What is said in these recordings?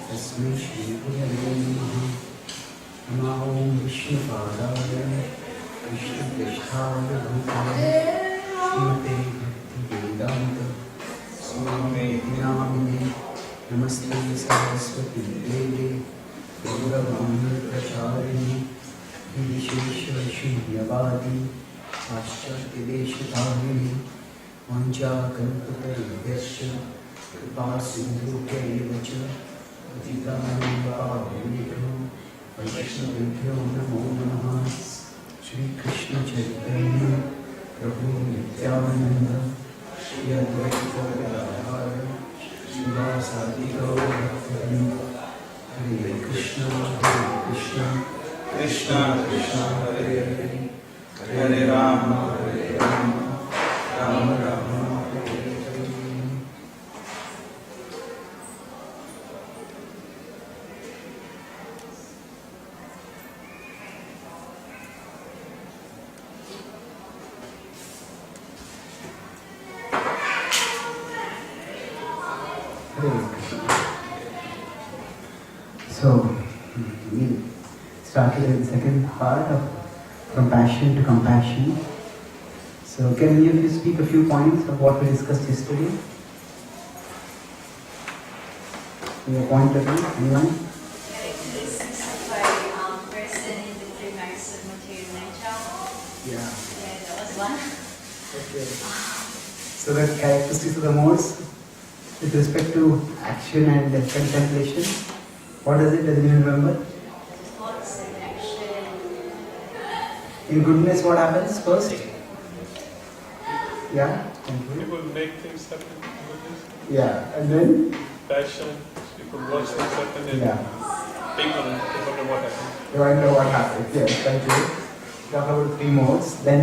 तस्मै श्रीगुरवे नमः। नमो विष्णुपादाय कृष्णपृष्ठाय भूताय श्रीमते भक्तिवेदान्त स्वामिने नामिने नमस्ते सरस्वती देवे गौरवाणी प्रचारिणे विशेषशून्यवादी पाश्चात्यदेशतारिणे वञ्चाकल्पतरुभ्यश्च कृपासिन्धुभ्यैव च पतितानां वैष्णवेभ्यो नमो नमः। श्रीकृष्णचैतन्य प्रभु नित्यानन्द श्री अद्वैत गदाधर श्रीवासादि गौरभक्तवृन्द। हरे Krishna Krishna Krishna Hare Hare Hare Ram Ram Ram Hare Hare. So, we started the second part of From Passion to Compassion. So, can any of you speak a few points of what we discussed yesterday? Your point of view, anyone? Person in the three marks of material nature. Yeah. Yeah, that was one. Okay. So, the characteristics of the modes with respect to action and contemplation. What does it? Does anyone remember? Thoughts and action. In goodness, what happens first? Yeah. Thank you. People make things happen in goodness. Yeah, and then. Passion, people watch things happen and people wonder what happened. You wonder what happened. Yes, thank you. Talk about three modes. Then,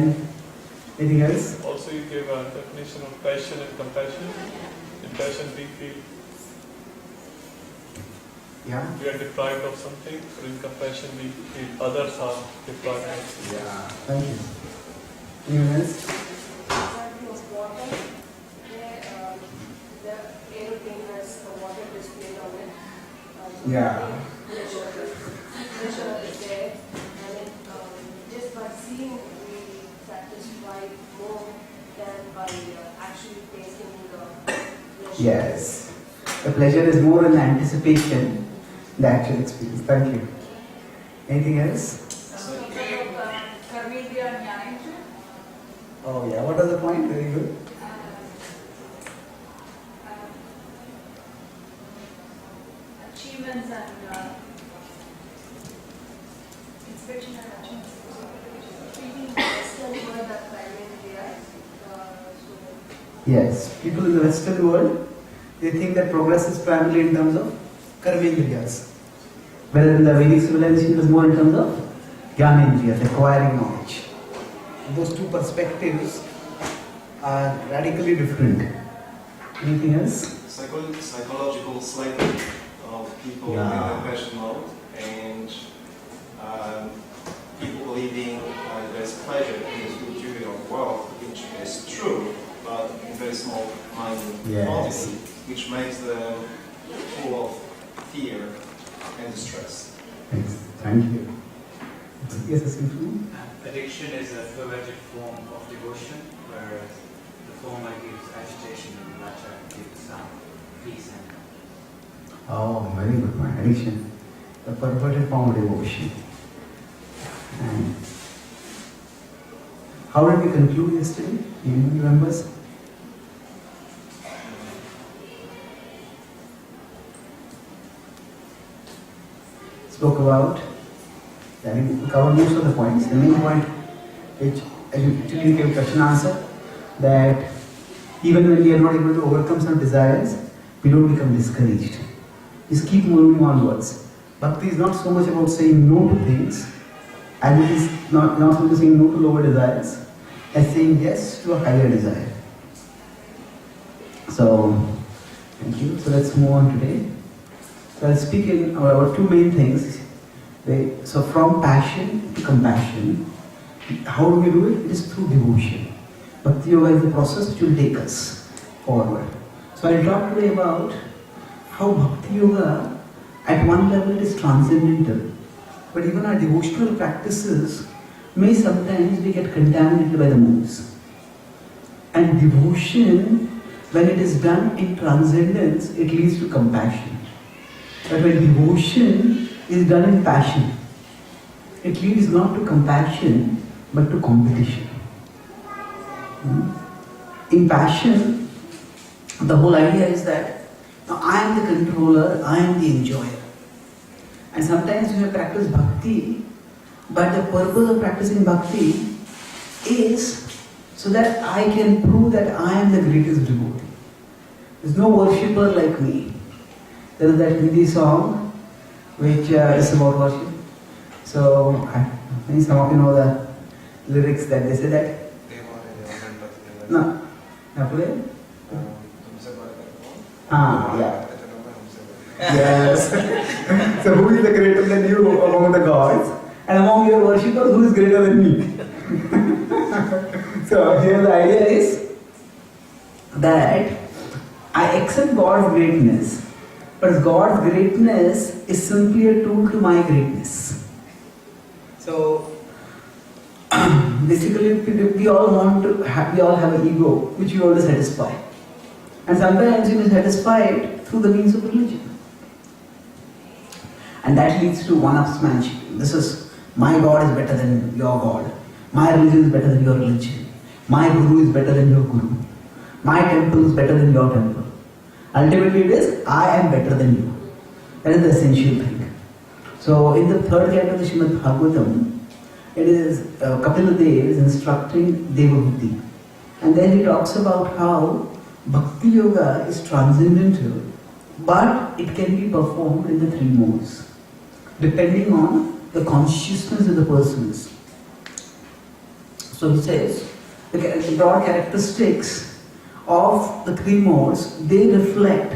anything else? Also, you gave a definition of passion and compassion. In passion, we feel Yeah. we are deprived of something, or in compassion, we feel others are deprived of something. Yeah. Thank you. Anyone else? Example of water, where the aeroplane has the water displayed on it. Yeah. Pressure is there, and it, just by seeing we satisfy more than by actually tasting the pleasure. Yes. The pleasure is more in the anticipation, the actual experience. Thank you. Anything else? Oh yeah. What was the point? Very good. Achievements and inspection and achievements. Treating the Western world as primary realize. Yes. People in the Western world, they think that progress is primarily in terms of karmendriyas, whereas in the Vedic civilization it was more in terms of jnanendriyas, acquiring knowledge. Those two perspectives are radically different. Anything else? Psychological slavery of people in the passion mode, and people believing there's pleasure in this material world, which is true, but in very small quantity, which makes them full of fear and distress. Thank you. Yes, Simfu? Addiction is a perverted form of devotion, whereas the former gives agitation and the latter gives peace and Oh, very good point. Addiction. The perverted form of devotion. And how did we conclude yesterday? Anyone remembers? Spoke about, I think we covered most of the points. The main point, which actually gave question answer, that even when we are not able to overcome some desires, we don't become discouraged. Just keep moving onwards. Bhakti is not so much about saying no to things, and it is not so much saying no to lower desires, as saying yes to a higher desire. So, thank you. So let's move on today. So I'll speak about two main things. From passion to compassion. How do we do it? It is through devotion. Bhakti Yoga is the process which will take us forward. So I'll talk today about how Bhakti Yoga at one level is transcendental, but even our devotional practices may sometimes we get contaminated by the moods. And devotion, when it is done in transcendence, it leads to compassion. But when devotion is done in passion, it leads not to compassion but to competition. In passion, the whole idea is that now I am the controller, I am the enjoyer. And sometimes we may practice bhakti, but the purpose of practicing bhakti is so that I can prove that I am the greatest devotee. There is no worshipper like me. There is that Hindi song which is about worship. So, I think some of you know the lyrics that they say that. No. Yeah. Yes. So who is the greater than you among the gods? And among your worshippers, who is greater than me? So here the idea is that I accept God's greatness, but God's greatness is simply a tool to my greatness. So basically we all have an ego which we want to satisfy. And sometimes we may satisfy it through the means of religion. And that leads to one-upsmanship. This is, my God is better than your God. My religion is better than your religion. My guru is better than your guru. My temple is better than your temple. Ultimately it is, I am better than you. That is the essential thing. So in the third canto of the Srimad Bhagavatam, it is Kapila Dev is instructing Devabhuti. And then he talks about how Bhakti Yoga is transcendental, but it can be performed in the three modes, depending on the consciousness of the persons. So he says, the broad characteristics of the three modes, they reflect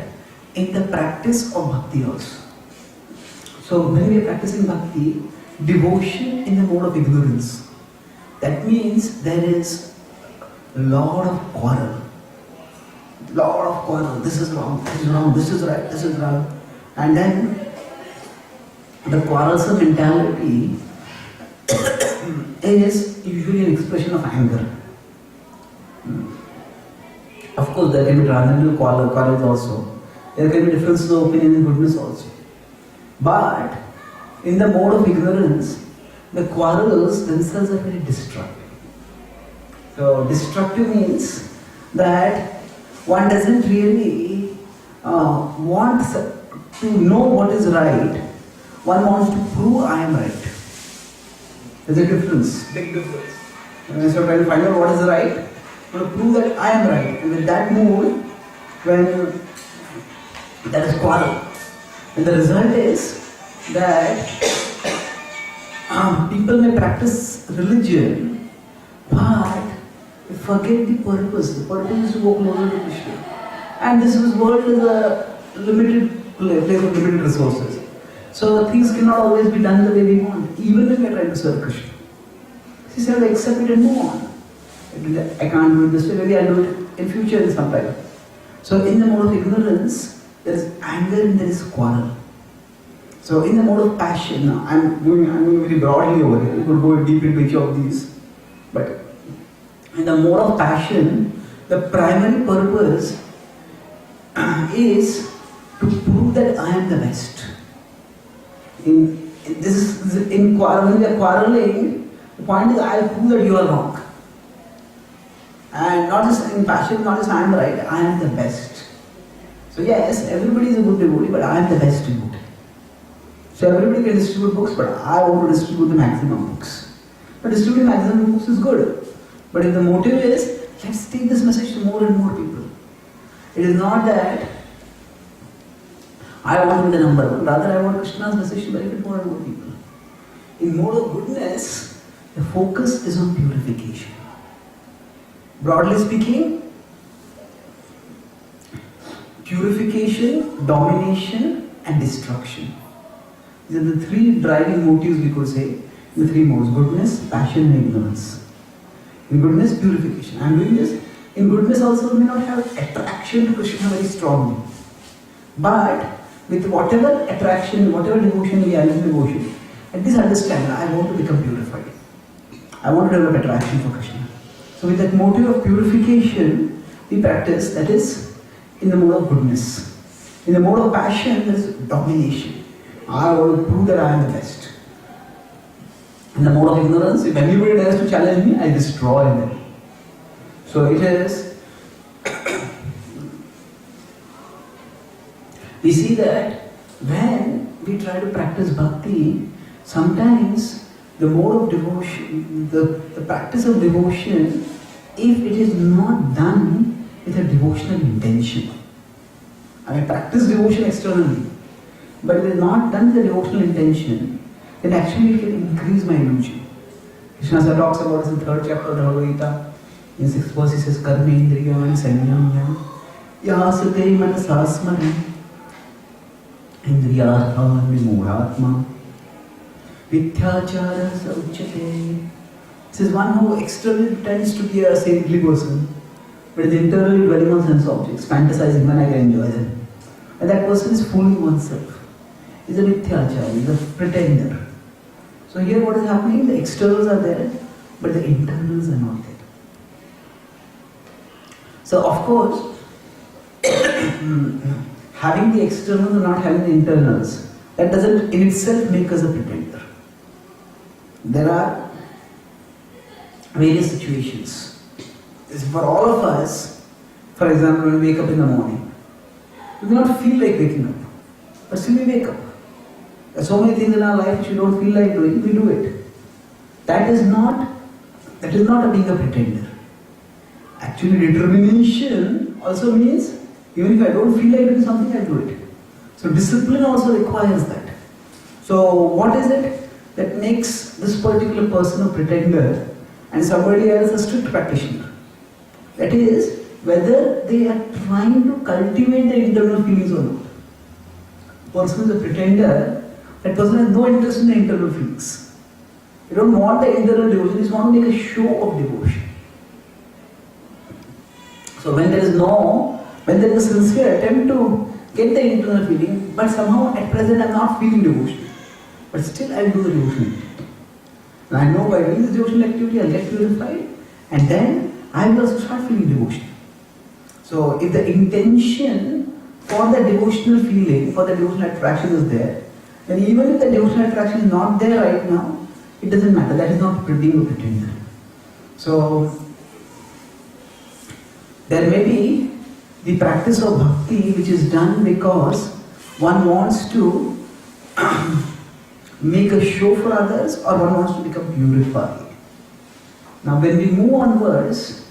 in the practice of Bhakti also. So when we are practicing Bhakti, devotion in the mode of ignorance, that means there is a lot of quarrel. This is wrong, this is wrong, this is right, this is wrong. And then the quarrelsome mentality is usually an expression of anger. Of course, there can be transcendental quarrels also. There can be differences of opinion and goodness also. But in the mode of ignorance, the quarrels themselves are very destructive. So destructive means that one doesn't really want to know what is right. One wants to prove I am right. There's a difference, big difference. When so trying to find out what is right, I want to prove that I am right. And with that mood, when there is quarrel, and the result is that people may practice religion, but forget the purpose. The purpose is to go closer to Krishna. And this world is a limited place of limited resources. So things cannot always be done the way we want, even when we are trying to serve Krishna. He said, accept it and move on. I can't do it this way, maybe I'll do it in future in some time. So in the mode of ignorance, there is anger and there is quarrel. So in the mode of passion, I'm going very broadly over here. We could go deep into each of these. But in the mode of passion, the primary purpose is to prove that I am the best. When we are quarreling, the point is I'll prove that you are wrong. And not just in passion, not just I am right, I am the best. So yes, everybody is a good devotee, but I am the best devotee. So everybody can distribute books, but I want to distribute the maximum books. But distributing maximum books is good. But if the motive is, let's take this message to more and more people. It is not that I want to be the number one, rather I want Krishna's message to benefit more and more people. In mode of goodness, the focus is on purification. Broadly speaking, purification, domination and destruction. These are the three driving motives we could say, the three modes, goodness, passion and ignorance. In goodness, purification. I am doing this. In goodness also we may not have attraction to Krishna very strongly. But with whatever attraction, whatever devotion we are in devotion, at least understand, I want to become purified. I want to develop attraction for Krishna. So with that motive of purification, we practice, that is, in the mode of goodness. In the mode of passion, there is domination. I want to prove that I am the best. In the mode of ignorance, if anybody dares to challenge me, I destroy them. So it is, we see that when we try to practice bhakti, sometimes the mode of devotion, the practice of devotion, if it is not done with a devotional intention. I practice devotion externally, but it is not done with a devotional intention, then actually it can increase my illusion. Krishna talks about this in 3rd chapter of the Bhagavad Gita. In 6th verse he says, Karma indriyam sanyamyam yasate manasasmaram indriyartha vimudhatma Vithyachara sauchate. This is one who externally pretends to be a saintly person, but is internally dwelling on sense objects, fantasizing when I can enjoy them. And that person is fooling oneself. He is a Vithyachara, he is a pretender. So here what is happening? The externals are there, but the internals are not there. So of course, having the externals and not having the internals, that doesn't in itself make us a pretender. There are various situations. For all of us, for example, when we wake up in the morning, we do not feel like waking up, but still we wake up. There are so many things in our life which we don't feel like doing, we do it. That is not a being a pretender. Actually, determination also means even if I don't feel like doing something, I do it. So discipline also requires that. So what is it that makes this particular person a pretender and somebody else a strict practitioner? That is, whether they are trying to cultivate their internal feelings or not. The person is a pretender, that person has no interest in the internal feelings. They don't want the internal devotion, they just want to make a show of devotion. So when there is a sincere attempt to get the internal feeling, but somehow at present I am not feeling devotion. But still I will do the devotional activity. And I know by doing this devotional activity I will get purified, and then I will also start feeling devotion. So if the intention for the devotional feeling, for the devotional attraction is there, then even if the devotional attraction is not there right now, it doesn't matter. That is not being a pretender. So there may be the practice of bhakti which is done because one wants to make a show for others, or one wants to become purified. Now when we move onwards,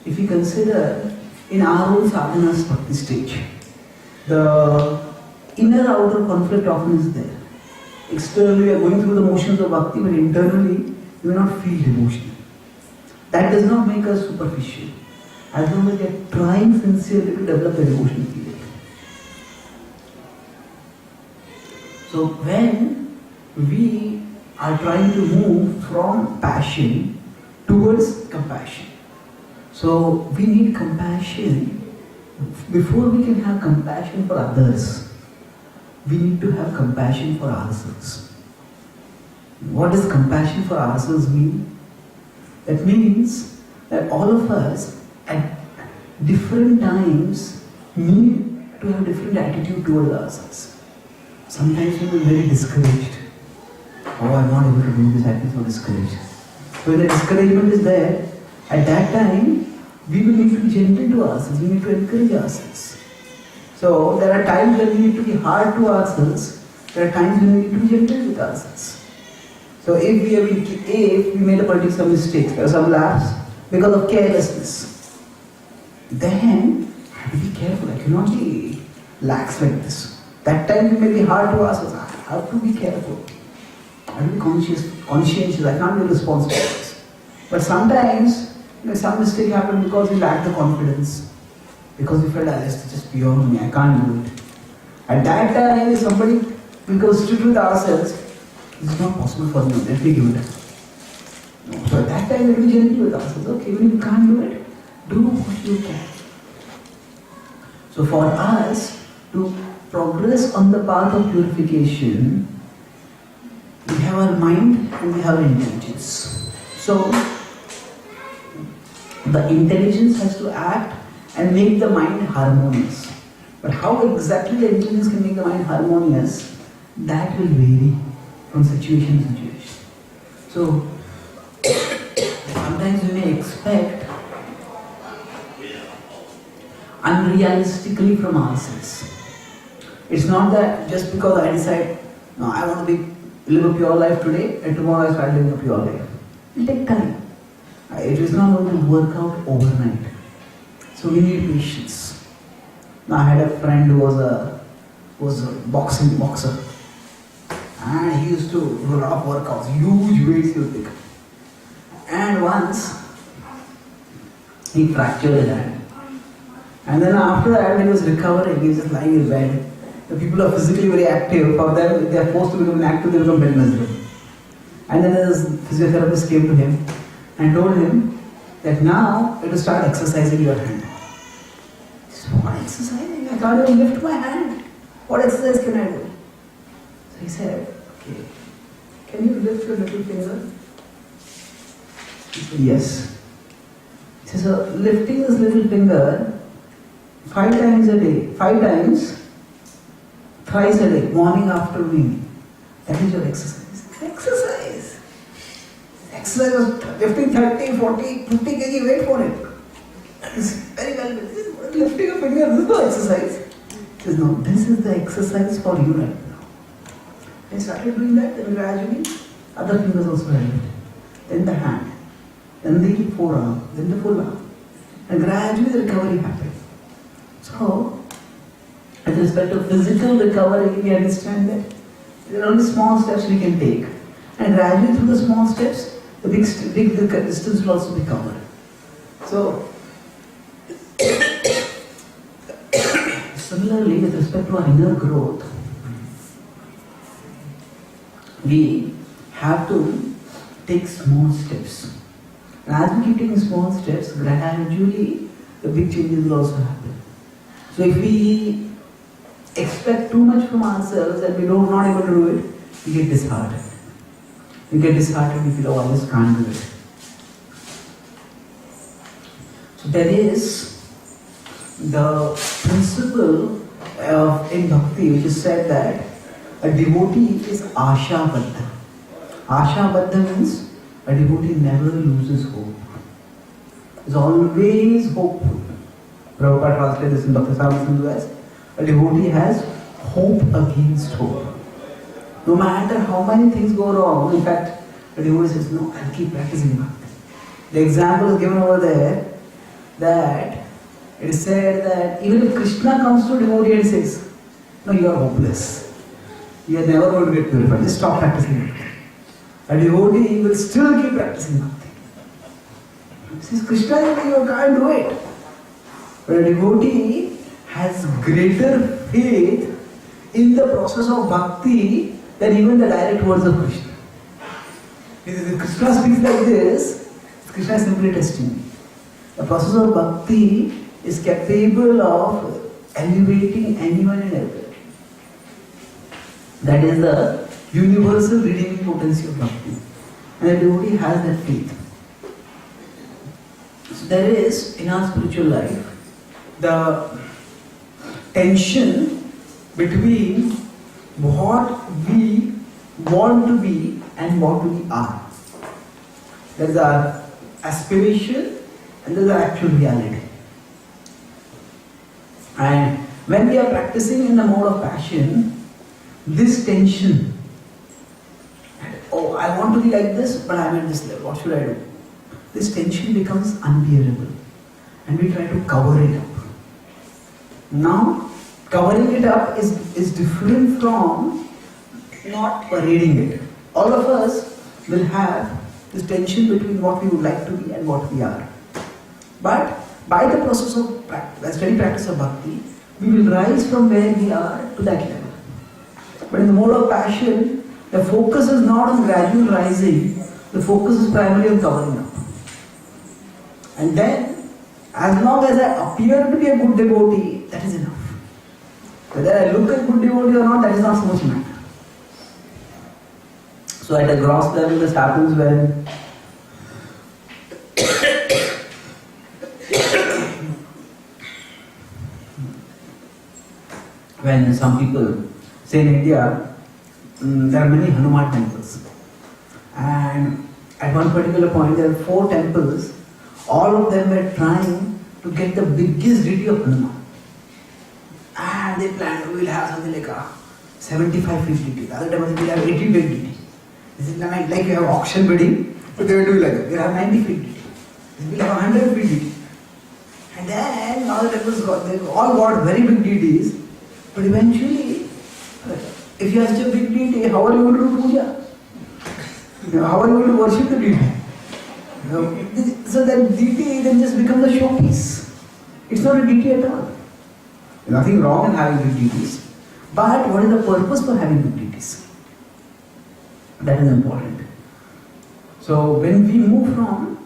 if we consider in our own sadhana's bhakti stage, the inner-outer conflict often is there. Externally we are going through the motions of bhakti, but internally we may not feel devotion. That does not make us superficial, as long as we are trying sincerely to develop a devotional feeling. So when we are trying to move from passion towards compassion, so we need compassion. Before we can have compassion for others, we need to have compassion for ourselves. What does compassion for ourselves mean? That means that all of us at different times need to have different attitude towards ourselves. Sometimes we will be very discouraged. Oh, I am not able to do this, I feel so discouraged. So when the discouragement is there, at that time, we will need to be gentle to ourselves, we need to encourage ourselves. So there are times when we need to be hard to ourselves, there are times when we need to be gentle with ourselves. So if we made a particular mistake, there are some lapse because of carelessness, then I have to be careful, I cannot be lax like this. That time we may be hard to ourselves, I have to be careful. I have to be conscientious, I can't be responsible for this. But sometimes, some mistake happened because we lacked the confidence. Because we felt, this is just beyond me, I can't do it. At that time, if somebody becomes strict with ourselves, this is not possible for me, let me give it up. So at that time, we will be gentle with ourselves. Okay, when you can't do it, do what you can. So for us to progress on the path of purification, we have our mind and we have our intelligence. So the intelligence has to act and make the mind harmonious. But how exactly the intelligence can make the mind harmonious, that will vary from situation to situation. So sometimes we may expect unrealistically from ourselves. It's not that just because I decide, no, I want to live a pure life today, and tomorrow I start living a pure life. It will take time. It is not going to work out overnight. So we need patience. Now I had a friend who was a boxer. And he used to do a lot of workouts, huge weights he would pick up. And once he fractured his hand. And then after that, he was recovering, he was just lying in bed. The people are physically very active. For them, if they are forced to become inactive, they become very miserable. And then his physiotherapist came to him and told him that now you have to start exercising your hand. He said, what exercising? I can't even lift my hand. What exercise can I do? So he said, okay, can you lift your little finger? He said, yes. He said, so lifting this little finger 5 times a day, 5 times, thrice a day, morning, afternoon, that is your exercise. Exercise! Exercise was lifting 30, 40, 50 kg weight for it. That is very well. Lifting a finger, this is no exercise. He says, no, this is the exercise for you right now. I started doing that, then gradually other fingers also helped. Then the hand, then the forearm, then the full arm. And gradually the recovery happened. So, with respect to physical recovery, we understand that there are only small steps we can take. And gradually through the small steps, the big distance will also be covered. So, similarly, with respect to our inner growth, we have to take small steps. And as we keep taking small steps, gradually the big changes will also happen. So if we expect too much from ourselves and we are not able to do it, we get disheartened. We feel, oh, I just can't do it. So there is the principle in Bhakti which is said that a devotee is Asha-baddha. Asha-baddha means a devotee never loses hope. Is always hopeful. Prabhupada translated this in Bhakti Saraswati as a devotee has hope against hope. No matter how many things go wrong, in fact, a devotee says, no, I'll keep practicing Bhakti. The example is given over there that it is said that even if Krishna comes to a devotee and says, no, you are hopeless. You are never going to get purified. Just stop practicing Bhakti. A devotee will still keep practicing Bhakti. He says, Krishna, you can't do it. But a devotee has greater faith in the process of bhakti than even the direct words of Krishna. If Krishna speaks like this, Krishna is simply testing me. The process of bhakti is capable of elevating anyone and everyone. That is the universal redeeming potency of bhakti. And the devotee has that faith. So there is, in our spiritual life, the tension between what we want to be and what we are. There is our aspiration and there is our actual reality. And when we are practicing in the mode of passion, this tension, oh, I want to be like this, but I am at this level, what should I do? This tension becomes unbearable and we try to cover it up. Now, covering it up is different from not parading it. All of us will have this tension between what we would like to be and what we are. But by the process of steady practice of bhakti, we will rise from where we are to that level. But in the mode of passion, the focus is not on gradual rising, the focus is primarily on covering up. And then, as long as I appear to be a good devotee, that is enough. Whether I look a good devotee or not, that is not so much matter. So at a gross level, this happens when some people say in India, there are many Hanuman temples. And at one particular point, there are 4 temples. All of them were trying to get the biggest deity of Hanuman. And they planned, we will have something like a 75 big deity. The other temple will have 80 big deity. This is like you have auction bidding, so they will do like that. We have 90 big deity. We will have 100 big deity. And then all the temples they all got very big deities. But eventually, if you have such a big deity, how are you going to do puja? How are you going to worship the deity? So that deity then just becomes a showpiece. It's not a deity at all. There's nothing wrong in having big deities. But what is the purpose for having big deities? That is important. So when we move from,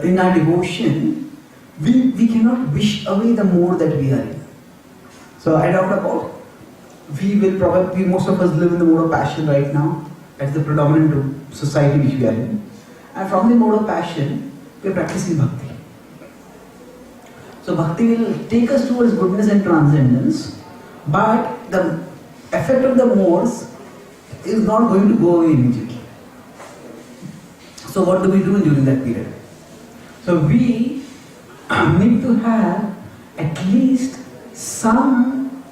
in our devotion, we cannot wish away the mode that we are in. So I talked about, most of us live in the mode of passion right now. That's the predominant society which we are in. And from the mode of passion, we are practicing bhakti. So bhakti will take us towards goodness and transcendence, but the effect of the modes is not going to go away immediately. So what do we do during that period? So we need to have at least some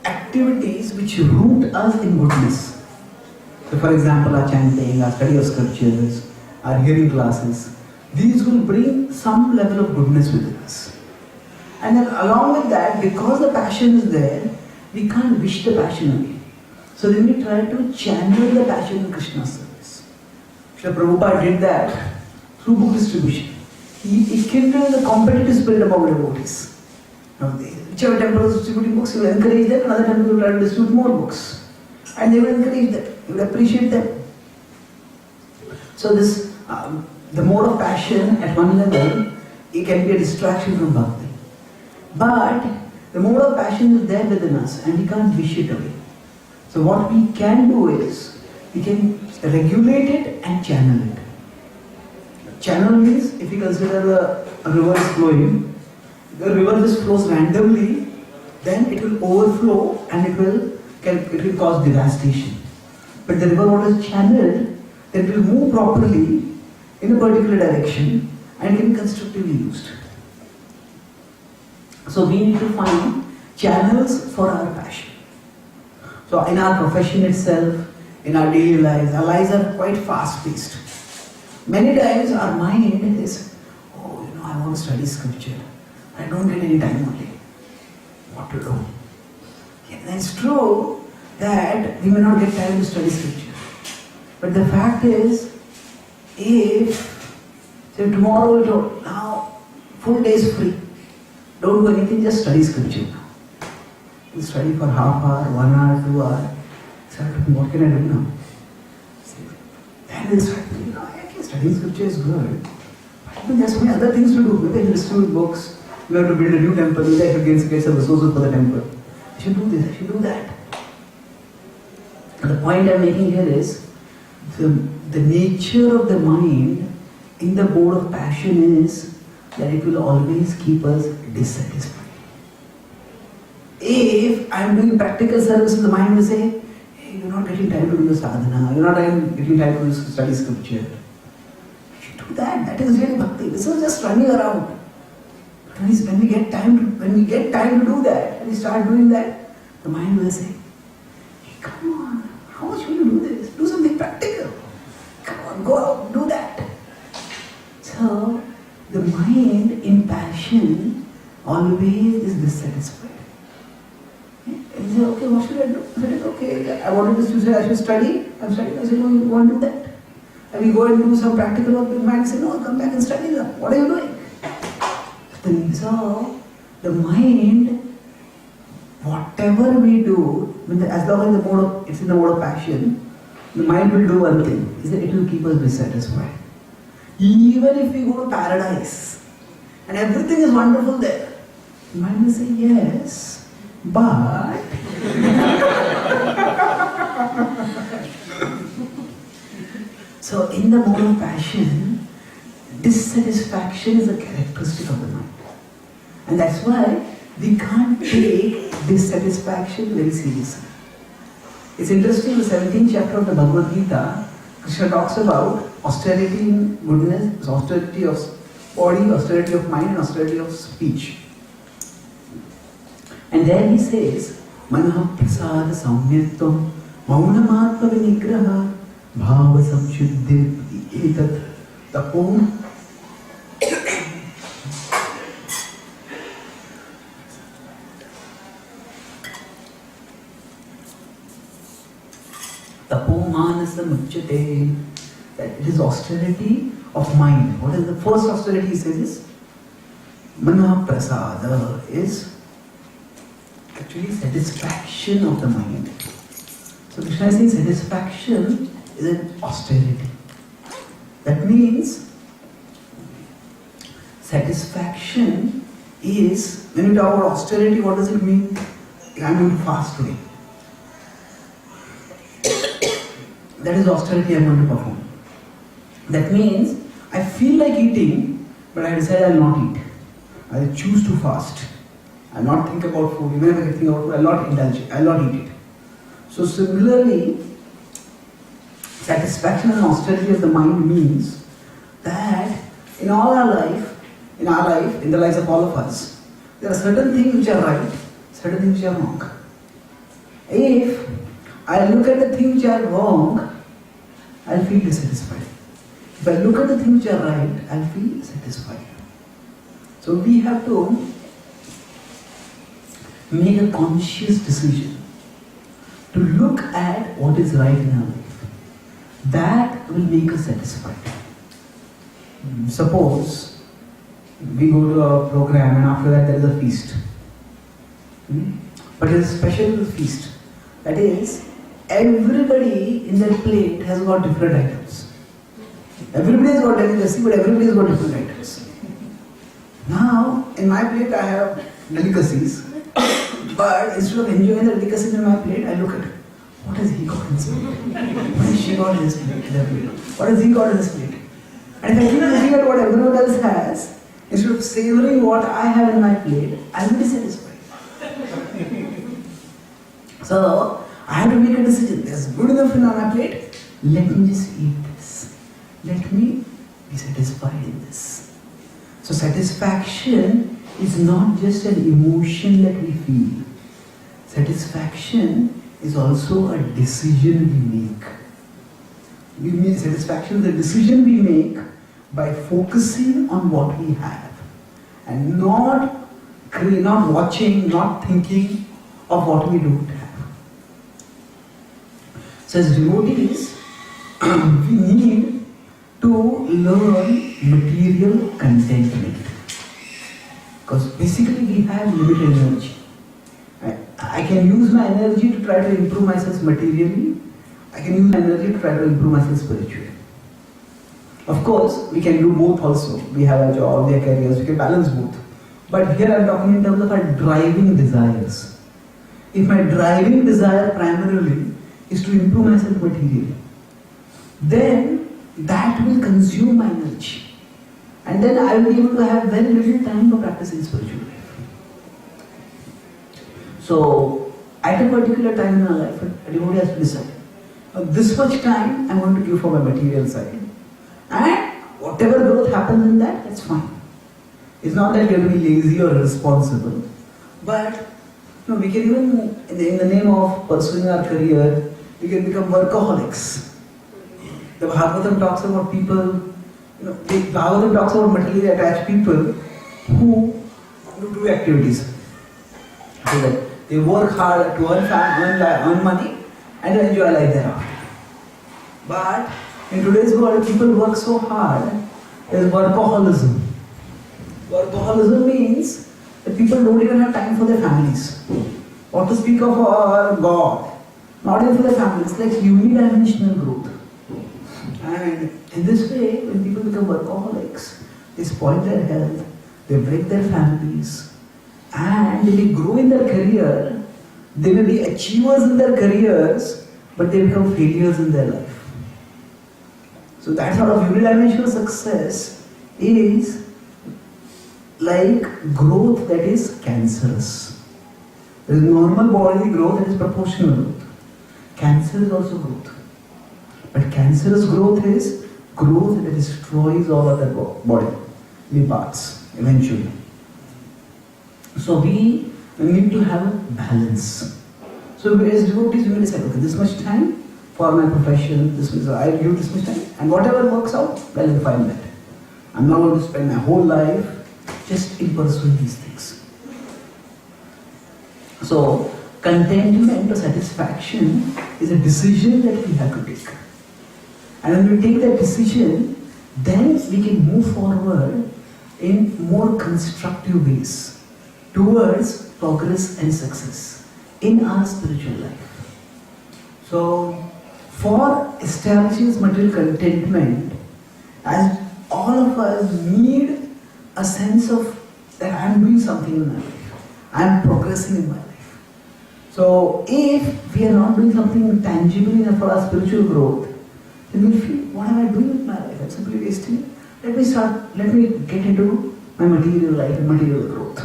activities which root us in goodness. So for example, our chanting, our study of scriptures, our hearing classes, these will bring some level of goodness within us. And then along with that, because the passion is there, we can't wish the passion away. So then we try to channel the passion in Krishna's service. Srila Prabhupada did that through book distribution. He kindled the competitive spirit among devotees. Now, whichever temple was distributing books, he will encourage them, another temple will try to distribute more books. And they will encourage them, he will appreciate them. So this, the mode of passion at one level, it can be a distraction from bhakti. But the mode of passion is there within us and we can't wish it away. So what we can do is, we can regulate it and channel it. Channel means, if you consider a river is flowing, the river just flows randomly, then it will overflow and it will cause devastation. But the river water is channeled, then it will move properly in a particular direction and it can be constructively used. So we need to find channels for our passion. So in our profession itself, in our daily lives, our lives are quite fast-paced. Many times our mind is, I want to study scripture. I don't get any time only. What to do? Yeah, it's true that we may not get time to study scripture. But the fact is, if tomorrow, now, full day is free. Don't do anything, just study scripture now. You study for half hour, 1 hour, 2 hours. So what can I do now? Then we'll start thinking, studying scripture is good. But there's so many other things to do. Maybe I should distribute books. We have to build a new temple. Maybe I should get some resources for the temple. I should do this, I should do that. And the point I'm making here is, the nature of the mind in the mode of passion is that it will always keep us dissatisfied. If I'm doing practical service, the mind will say, hey, you're not getting time to do your sadhana, you're not getting time to study scripture. You should do that. That is really bhakti. This is just running around. But when we get time to do that, and we start doing that, the mind will say, hey, come on, how much will you do this? Do something practical. Come on, go out, do that. So, the mind in passion always is dissatisfied. And you say, okay, what should I do? I said, okay, I wanted to say I should study. I'm studying. I said, no, you won't do that. And we go and do some practical work. The mind says, no, come back and study now. What are you doing? So, the mind, whatever we do, as long as it's in the mode of passion, the mind will do one thing, is that it will keep us dissatisfied. Even if we go to paradise and everything is wonderful there, the mind will say yes, but so in the mode of passion, dissatisfaction is a characteristic of the mind. And that's why we can't take dissatisfaction very seriously. It's interesting, in the 17th chapter of the Bhagavad Gita, Krishna talks about austerity in goodness, austerity of body, austerity of mind, and austerity of speech. And there he says, Manaha prasada saumyatvam maunamatma vinigraha bhava samshuddhi etat tapom. That it is austerity of mind. What is the first austerity he says is? Mana prasada is actually satisfaction of the mind. So Krishna is saying satisfaction is an austerity. That means satisfaction is, when we talk about austerity, what does it mean? I'm going to fast today. That is austerity I am going to perform. That means I feel like eating, but I decide I will not eat. I will choose to fast. I will not think about food. Even if I think about food, I will not indulge it. I will not eat it. So similarly, satisfaction and austerity of the mind means that in all our life, in the lives of all of us, there are certain things which are right, certain things which are wrong. If I look at the things which are wrong, I'll feel dissatisfied. If I look at the things which are right, I'll feel satisfied. So we have to make a conscious decision to look at what is right in our life. That will make us satisfied. Suppose we go to a program and after that there is a feast. But it is a special feast. That is, everybody in their plate has got different items. Everybody has got delicacy, but everybody has got different items. Now, in my plate I have delicacies, but instead of enjoying the delicacies in my plate, I look at it. What has he got in his plate? What has she got in his plate? What has he got in his plate? And if I keep looking at what everyone else has, instead of savoring what I have in my plate, I will be satisfied. So, I have to make a decision. There's good enough in my plate. Let me just eat this. Let me be satisfied in this. So satisfaction is not just an emotion that we feel. Satisfaction is also a decision we make. Satisfaction is a decision we make by focusing on what we have and not watching, not thinking of what we don't have. So as devotees, we need to learn material contentment. Because basically we have limited energy. I can use my energy to try to improve myself materially. I can use my energy to try to improve myself spiritually. Of course, we can do both also. We have a job, we have careers, we can balance both. But here I am talking in terms of our driving desires. If my driving desire primarily is to improve myself materially, then that will consume my energy. And then I will be able to have very little time for practicing spiritual life. So, at a particular time in our life, a devotee has to decide, this much time I am going to give for my material side. And whatever growth happens in that, that's fine. It's not that we have to be lazy or irresponsible. But we can even, in the name of pursuing our career, we can become workaholics. The Bhagavatam talks about people, the Bhagavatam talks about materially attached people who do activities. So that they work hard to earn money and to enjoy life thereafter. But in today's world, people work so hard, there's workaholism. Workaholism means that people don't even have time for their families. What to speak of our God? not even for the family, it's like unidimensional growth. And in this way, when people become workaholics, they spoil their health, they break their families, and they may grow in their career, they may be achievers in their careers, but they become failures in their life. So that sort of unidimensional success is like growth that is cancerous. There is normal bodily growth that is proportional growth. Cancer is also growth. But cancerous growth is growth that destroys all other body, the parts, eventually. So we need to have a balance. So as devotees, we will decide, okay, this much time for my profession, this much, I give this much time, and whatever works out, well and fine that. I'm not going to spend my whole life just in pursuing these things. So contentment or satisfaction is a decision that we have to take. And when we take that decision, then we can move forward in more constructive ways towards progress and success in our spiritual life. So, for establishing this material contentment, as all of us need a sense of that I am doing something in my life, I am progressing in my life. So, if we are not doing something tangible enough for our spiritual growth, then we feel, what am I doing with my life? I'm simply wasting it. Let me get into my material life and material growth.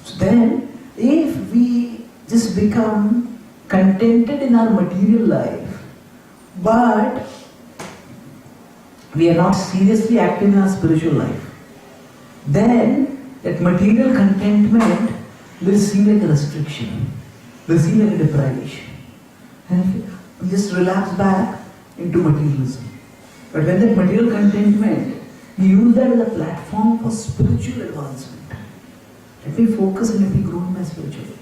So then, if we just become contented in our material life, but we are not seriously active in our spiritual life, then that material contentment will seem like a restriction, will seem like a deprivation. And we just relapse back into materialism. But when that material contentment, we use that as a platform for spiritual advancement. Let me focus and let me grow in my spiritual life.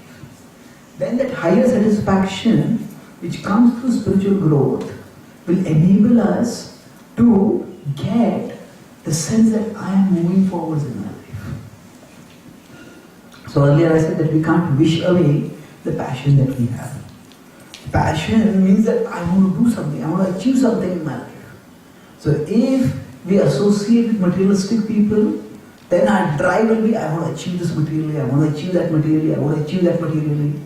Then that higher satisfaction which comes through spiritual growth will enable us to get the sense that I am moving forwards in my life. So earlier I said that we can't wish away the passion that we have. Passion means that I want to do something, I want to achieve something in my life. So if we associate with materialistic people, then our drive will be, I want to achieve this materially, I want to achieve that materially, I want to achieve that materially.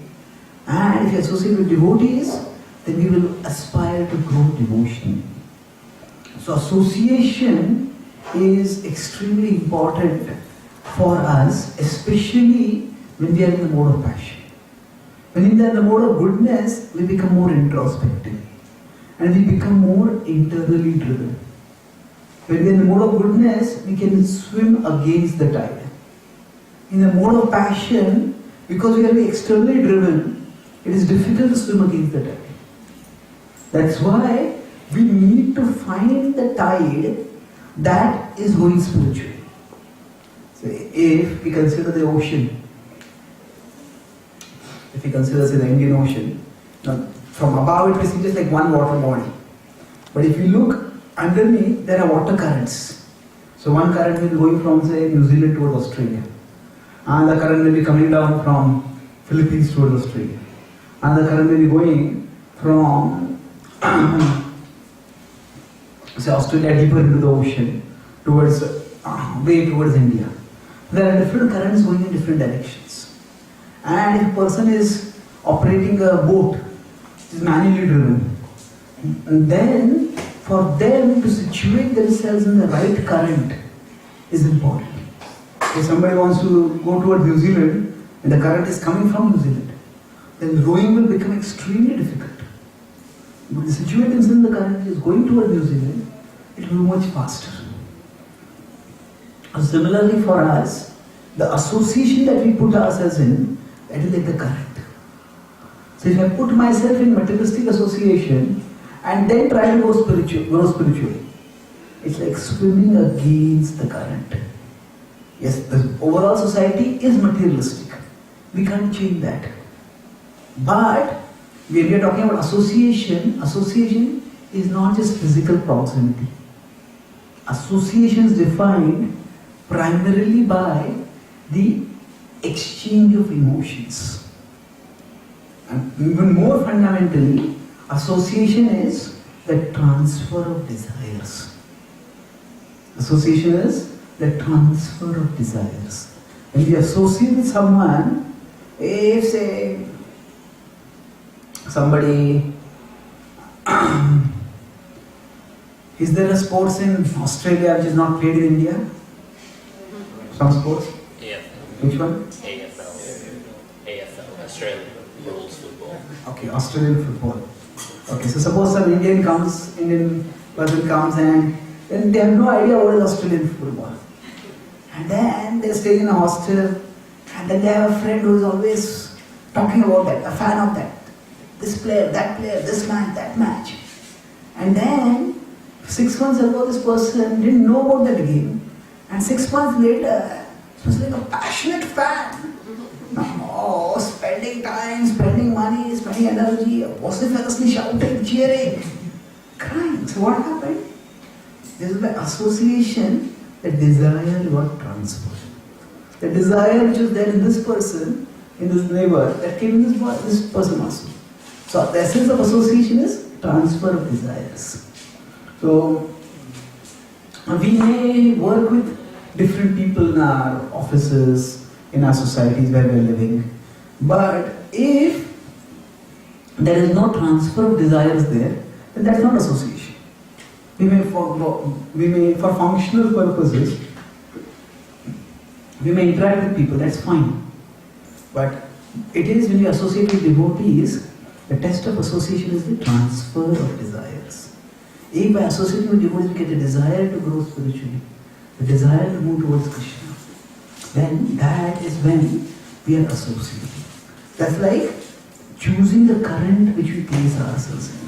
And if you associate with devotees, then we will aspire to grow devotion. So association is extremely important for us, especially when we are in the mode of passion. When we are in the mode of goodness, we become more introspective and we become more internally driven. When we are in the mode of goodness, we can swim against the tide. In the mode of passion, because we are very externally driven, it is difficult to swim against the tide. That's why we need to find the tide that is going spiritually. So if we consider the ocean, if we consider, say, the Indian Ocean, now from above it we see just like one water body. But if you look underneath, there are water currents. So one current will be going from, say, New Zealand towards Australia. Another current will be coming down from Philippines towards Australia. Another current will be going from, say, Australia deeper into the ocean, towards, way towards India. There are different currents going in different directions. And if a person is operating a boat, which is manually driven, then for them to situate themselves in the right current is important. If somebody wants to go towards New Zealand and the current is coming from New Zealand, then rowing will become extremely difficult. But the situate themselves in the current which is going towards New Zealand, it will be much faster. Similarly for us, the association that we put ourselves in, that is like the current. So if I put myself in materialistic association and then try to grow spiritually, it's like swimming against the current. Yes, the overall society is materialistic. We can't change that. But when we are talking about association is not just physical proximity. Association is defined primarily by the exchange of emotions. And even more fundamentally, association is the transfer of desires. Association is the transfer of desires. When we associate with someone, if say somebody, is there a sports in Australia which is not played in India? Some sports? AFL. Which one? AFL, Australian rules football. Okay, Australian football. Okay, so suppose some Indian person comes and then they have no idea what is Australian football. And then they stay in a hostel and then they have a friend who is always talking about that, a fan of that. This player, this match, that match. And then 6 months ago this person didn't know about that game. And 6 months later, he was like a passionate fan. Oh, spending time, spending money, spending energy, vociferously shouting, cheering, crying. So what happened? This is the association, the desire got transferred. The desire which was there in this person, in this neighbor, that came in this person also. So the essence of association is transfer of desires. So we may work with different people in our offices, in our societies where we are living. But if there is no transfer of desires there, then that's not association. We may for functional purposes, we may interact with people, that's fine. But it is when you associate with devotees, the test of association is the transfer of desires. If by associating with devotees we get a desire to grow spiritually, the desire to move towards Krishna, then that is when we are associating. That's like choosing the current which we place ourselves in.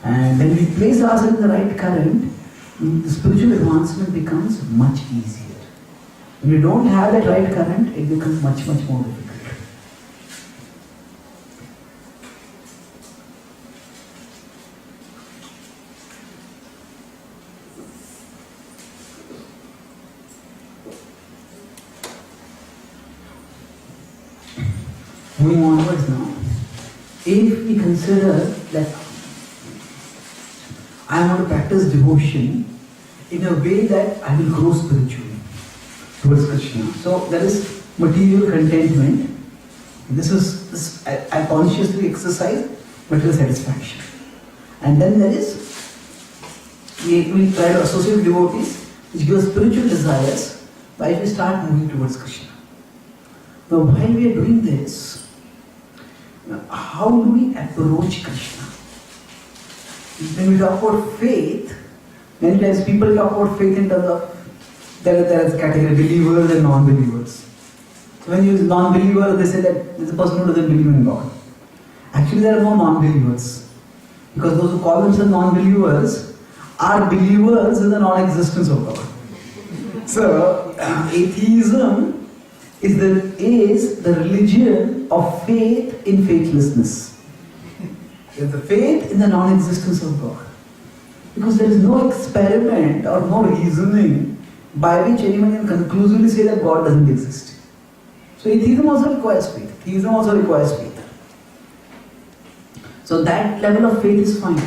And when we place ourselves in the right current, the spiritual advancement becomes much easier. When we don't have that right current, it becomes much more difficult. Moving onwards now, if we consider that I want to practice devotion in a way that I will grow spiritually towards Krishna. So there is material contentment. I consciously exercise material satisfaction. And then there is, we try to associate devotees which give us spiritual desires by which we start moving towards Krishna. Now while we are doing this, how do we approach Krishna? When we talk about faith, many times people talk about faith in terms of there is category believers and non-believers. So when you use non-believer, they say that there's a person who doesn't believe in God. Actually, there are no non-believers, because those who call themselves non-believers are believers in the non-existence of God. So atheism is the religion of faith in faithlessness. It's the faith in the non-existence of God. Because there is no experiment or no reasoning by which anyone can conclusively say that God doesn't exist. So atheism also requires faith. Theism also requires faith. So that level of faith is fine.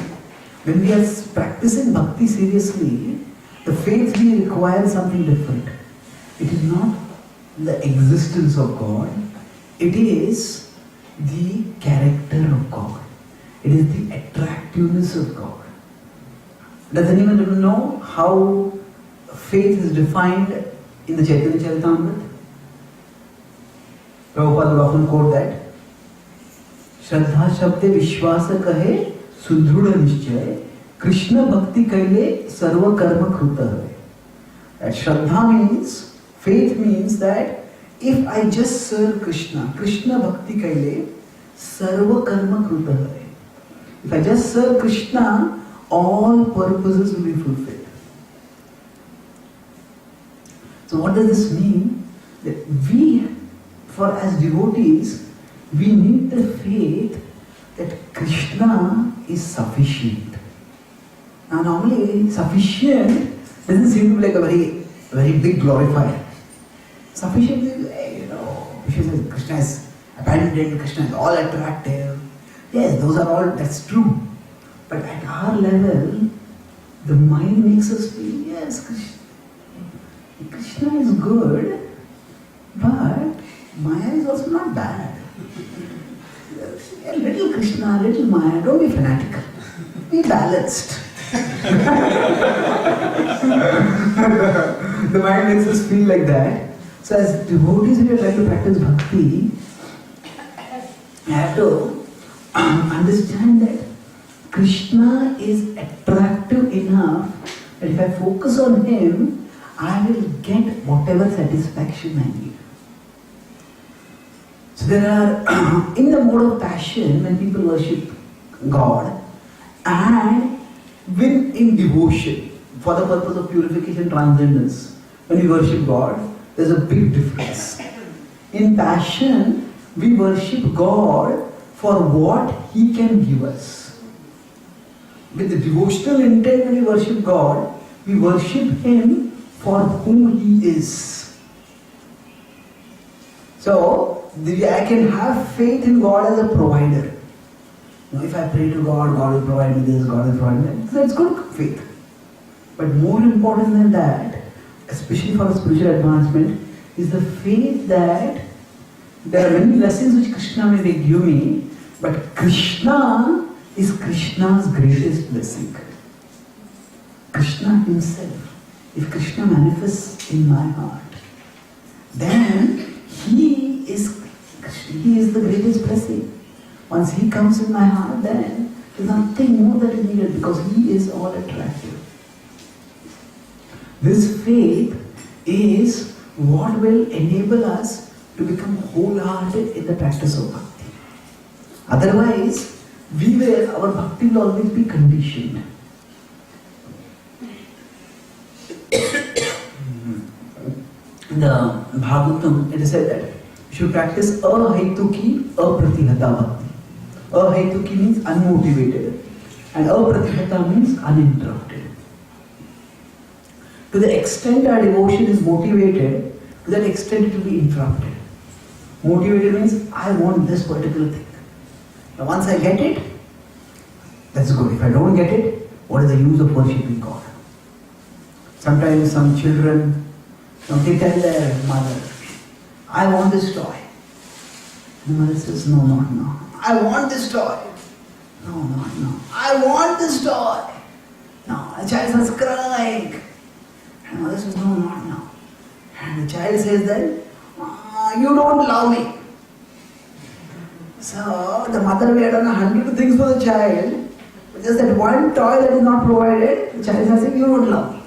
When we are practicing bhakti seriously, the faith we require is something different. It is not the existence of God, it is the character of God. It is the attractiveness of God. Does anyone know how faith is defined in the Chaitanya Charitamrita? Prabhupada will often quote that. Shraddha Shabde Vishwasa Kahe Sudruda Nishchay Krishna Bhakti Kaile Sarva Karma Kruta Hai. That Shraddha means, faith means that if I just serve Krishna, Krishna Bhakti Kaile Sarva Karma Kruta Hai. If I just serve Krishna, all purposes will be fulfilled. So what does this mean? That we, as devotees, we need the faith that Krishna is sufficient. Now normally, sufficient doesn't seem to be like a very big glorifier. Sufficient is, Krishna is apparently splendid, Krishna is all attractive. Yes, those are all, that's true. But at our level, the mind makes us feel, yes, Krishna is good, but Maya is also not bad. A little Krishna, a little Maya, don't be fanatical. Be balanced. The mind makes us feel like that. So as devotees, if you are trying to practice bhakti, you have to understand that Krishna is attractive enough that if I focus on him, I will get whatever satisfaction I need. So there are, in the mode of passion, when people worship God, and when in devotion, for the purpose of purification, transcendence, when we worship God, there's a big difference. In passion, we worship God for what He can give us. With the devotional intent, when we worship God, we worship Him for who He is. So, I can have faith in God as a provider. If I pray to God, God will provide me this, God will provide me that. That's good faith. But more important than that, especially for spiritual advancement, is the faith that there are many blessings which Krishna may give me, but Krishna is Krishna's greatest blessing. Krishna himself, if Krishna manifests in my heart, then He is the greatest blessing. Once He comes in my heart, then there's nothing more that is needed because He is all attractive. This faith is what will enable us to become wholehearted in the practice of bhakti. Otherwise, our bhakti will always be conditioned. In the Bhagavatam, it is said that you should practice ahaituki apratihata bhakti. Ahaituki means unmotivated, and apratihata means uninterrupted. To the extent our devotion is motivated, to that extent it will be interrupted. Motivated means I want this particular thing. Now once I get it, that's good. If I don't get it, what is the use of worshipping God? Sometimes some children, they tell their mother, I want this toy. The mother says, no, not now. I want this toy. No, not now. I want this toy. No, the child starts crying. And the mother says, no, not now. And the child says then, you don't love me. So the mother had done 100 things for the child, but just that one toy that is not provided, the child is saying, you don't love me.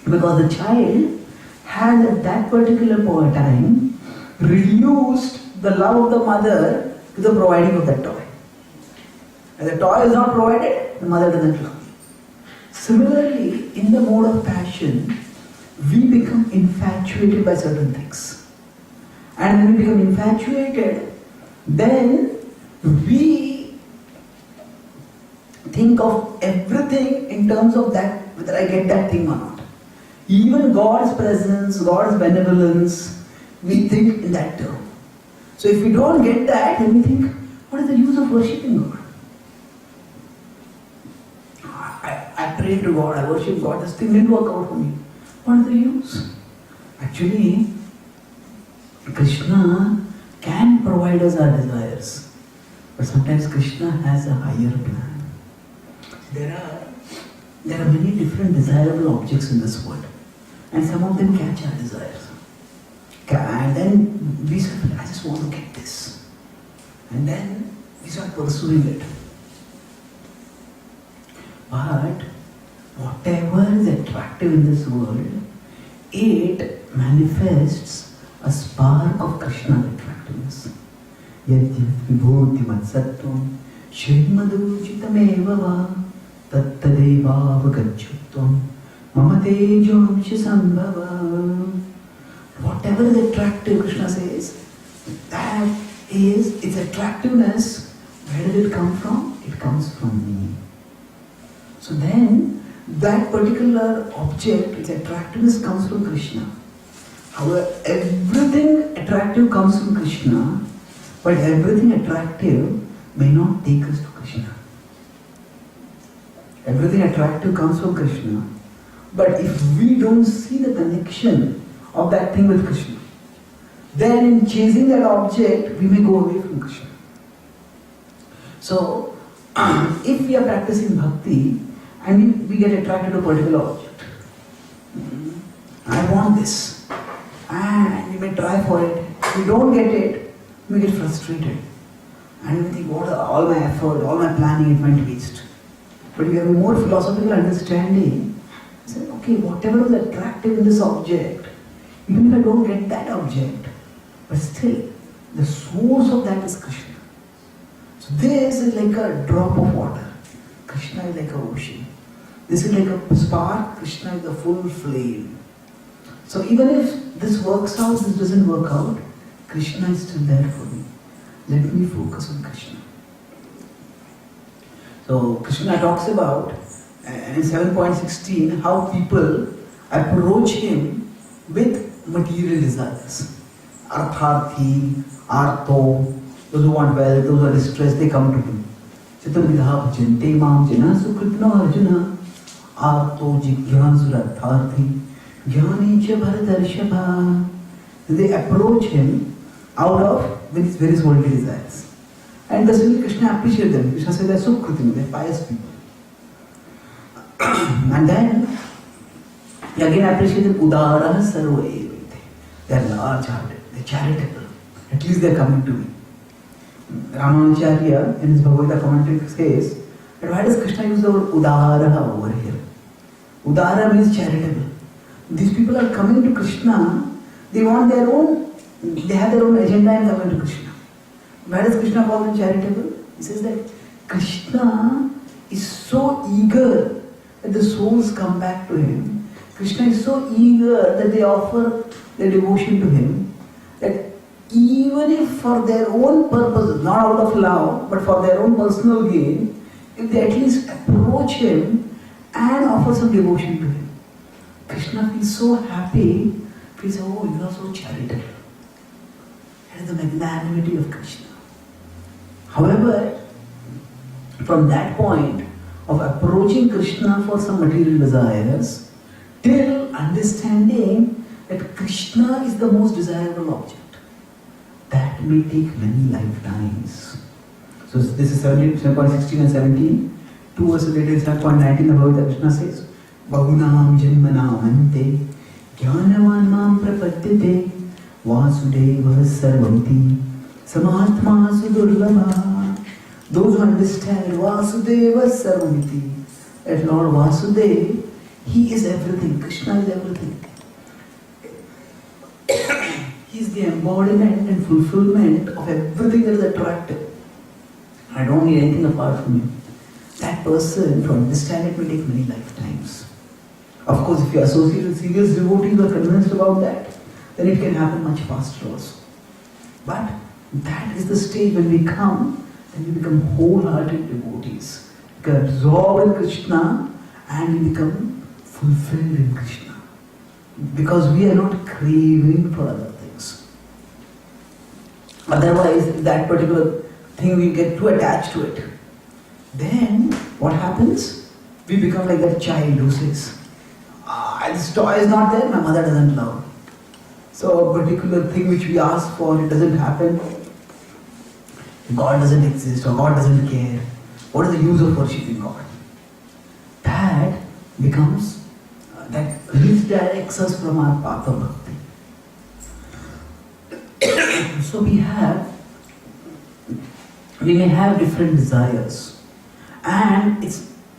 Because the child has at that particular time reduced the love of the mother to the providing of that toy. If the toy is not provided, the mother doesn't love. Similarly, in the mode of passion, we become infatuated by certain things. And when we become infatuated, then we think of everything in terms of that, whether I get that thing or not. Even God's presence, God's benevolence, we think in that term. So if we don't get that, then we think, what is the use of worshipping God? I pray to God, I worship God, this thing didn't work out for me. What is the use? Actually, Krishna can provide us our desires, but sometimes Krishna has a higher plan. There are many different desirable objects in this world, and some of them catch our desires. And then we say, I just want to get this. And then we start pursuing it. But whatever is attractive in this world, it manifests a spark of Krishna's attractiveness. Yadyat vibhoti sattvam shrimadujitameva va tattadeva avagachyutvam mamatejo amsha sambhava. Whatever is attractive, Krishna says, that is its attractiveness. Where did it come from? It comes from me. So then, that particular object, its attractiveness comes from Krishna. However, everything attractive comes from Krishna, but everything attractive may not take us to Krishna. Everything attractive comes from Krishna, but if we don't see the connection of that thing with Krishna, then in chasing that object, we may go away from Krishna. So, if we are practicing bhakti and we get attracted to a particular object, I want this, and we may try for it. If we don't get it, we get frustrated. And we think, all my effort, all my planning, it went waste. But if you have a more philosophical understanding, say, okay, whatever is attractive in this object, even if I don't get that object, but still, the source of that is Krishna. So this is like a drop of water. Krishna is like an ocean. This is like a spark, Krishna is the full flame. So even if this works out, this doesn't work out, Krishna is still there for me. Let me focus on Krishna. So Krishna talks about in 7.16 how people approach him with material desires. Artharthi, Artho, those who want wealth, those who are distressed, they come to him. Chaturvidha bhajante mam jana sukritna arjuna Artho jigyasurartharthi jnani cha bharatarshava. They approach him out of various worldly desires. And thus Krishna appreciates them. Krishna says they are sukritim, they are pious people. And then he again appreciates them udara sarva evite. They are large-hearted, they are charitable. At least they are coming to me. Ramanujacharya in his Bhagavad Gita commentary says that why does Krishna use the word udara over here? Udara means charitable. These people are coming to Krishna, they want their own, they have their own agenda in coming to Krishna. Why does Krishna call them charitable? He says that Krishna is so eager that the souls come back to him. Krishna is so eager that they offer their devotion to him, that even if for their own purpose, not out of love, but for their own personal gain, if they at least approach him and offer some devotion to him, Krishna feels so happy, he says, oh, you are so charitable. That is the magnanimity of Krishna. However, from that point of approaching Krishna for some material desires, till understanding that Krishna is the most desirable object, that may take many lifetimes. So this is 7.16 and 17. 2 verses later in 7.19 the Bhagavad Krishna says, Bahunam janmanam ante jnanavan mam prapadyate vasudeva sarvamiti samatma sudurlabha. Those who understand Vasudeva sarvamiti, that Lord Vasudeva, he is everything, Krishna is everything. He is the embodiment and fulfillment of everything that is attractive. I don't need anything apart from him. That person, to understand it, will take many lifetimes. Of course, if you associate with serious devotees who are convinced about that, then it can happen much faster also. But that is the stage when we come, then we become wholehearted devotees. We get absorbed in Krishna and we become fulfilled in Krishna. Because we are not craving for other things. Otherwise, if that particular thing we get too attached to it, then what happens? We become like that child who says, this toy is not there, my mother doesn't love. So a particular thing which we ask for, it doesn't happen. God doesn't exist or God doesn't care. What is the use of worshipping God? That becomes, that redirects us from our path of bhakti. So we may have different desires, and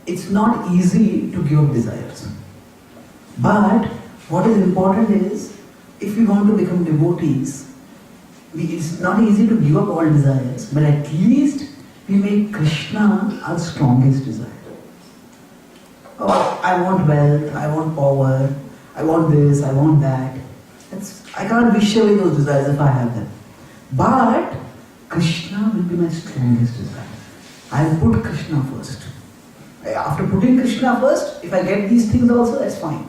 it's not easy to give up desires. But what is important is, if we want to become devotees, it's not easy to give up all desires, but at least we make Krishna our strongest desire. Oh, I want wealth, I want power, I want this, I want that. I can't wish away those desires if I have them. But Krishna will be my strongest desire. I'll put Krishna first. After putting Krishna first, if I get these things also, that's fine.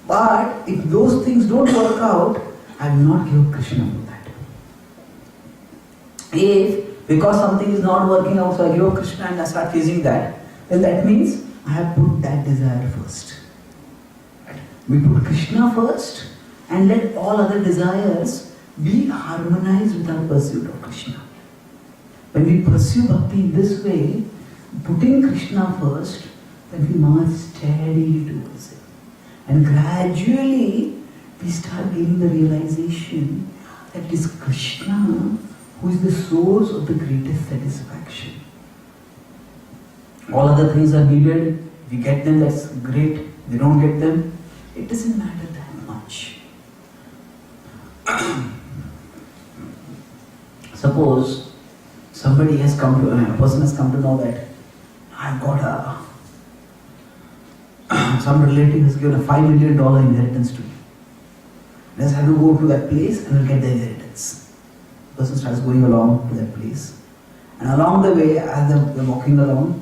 But if those things don't work out, I will not give Krishna for that. If because something is not working out, so I give up Krishna and I start chasing that, then that means I have put that desire first. We put Krishna first and let all other desires be harmonized with our pursuit of Krishna. When we pursue bhakti in this way, putting Krishna first, then we march steadily towards it. And gradually, we start gaining the realization that it is Krishna who is the source of the greatest satisfaction. All other things are needed. If we get them, that's great. If we don't get them, it doesn't matter that much. Suppose somebody has come to, a person has come to know that I've got some relative has given a $5 million inheritance to me. Let's have to go to that place and we'll get the inheritance. The person starts going along to that place. And along the way, as they're walking along,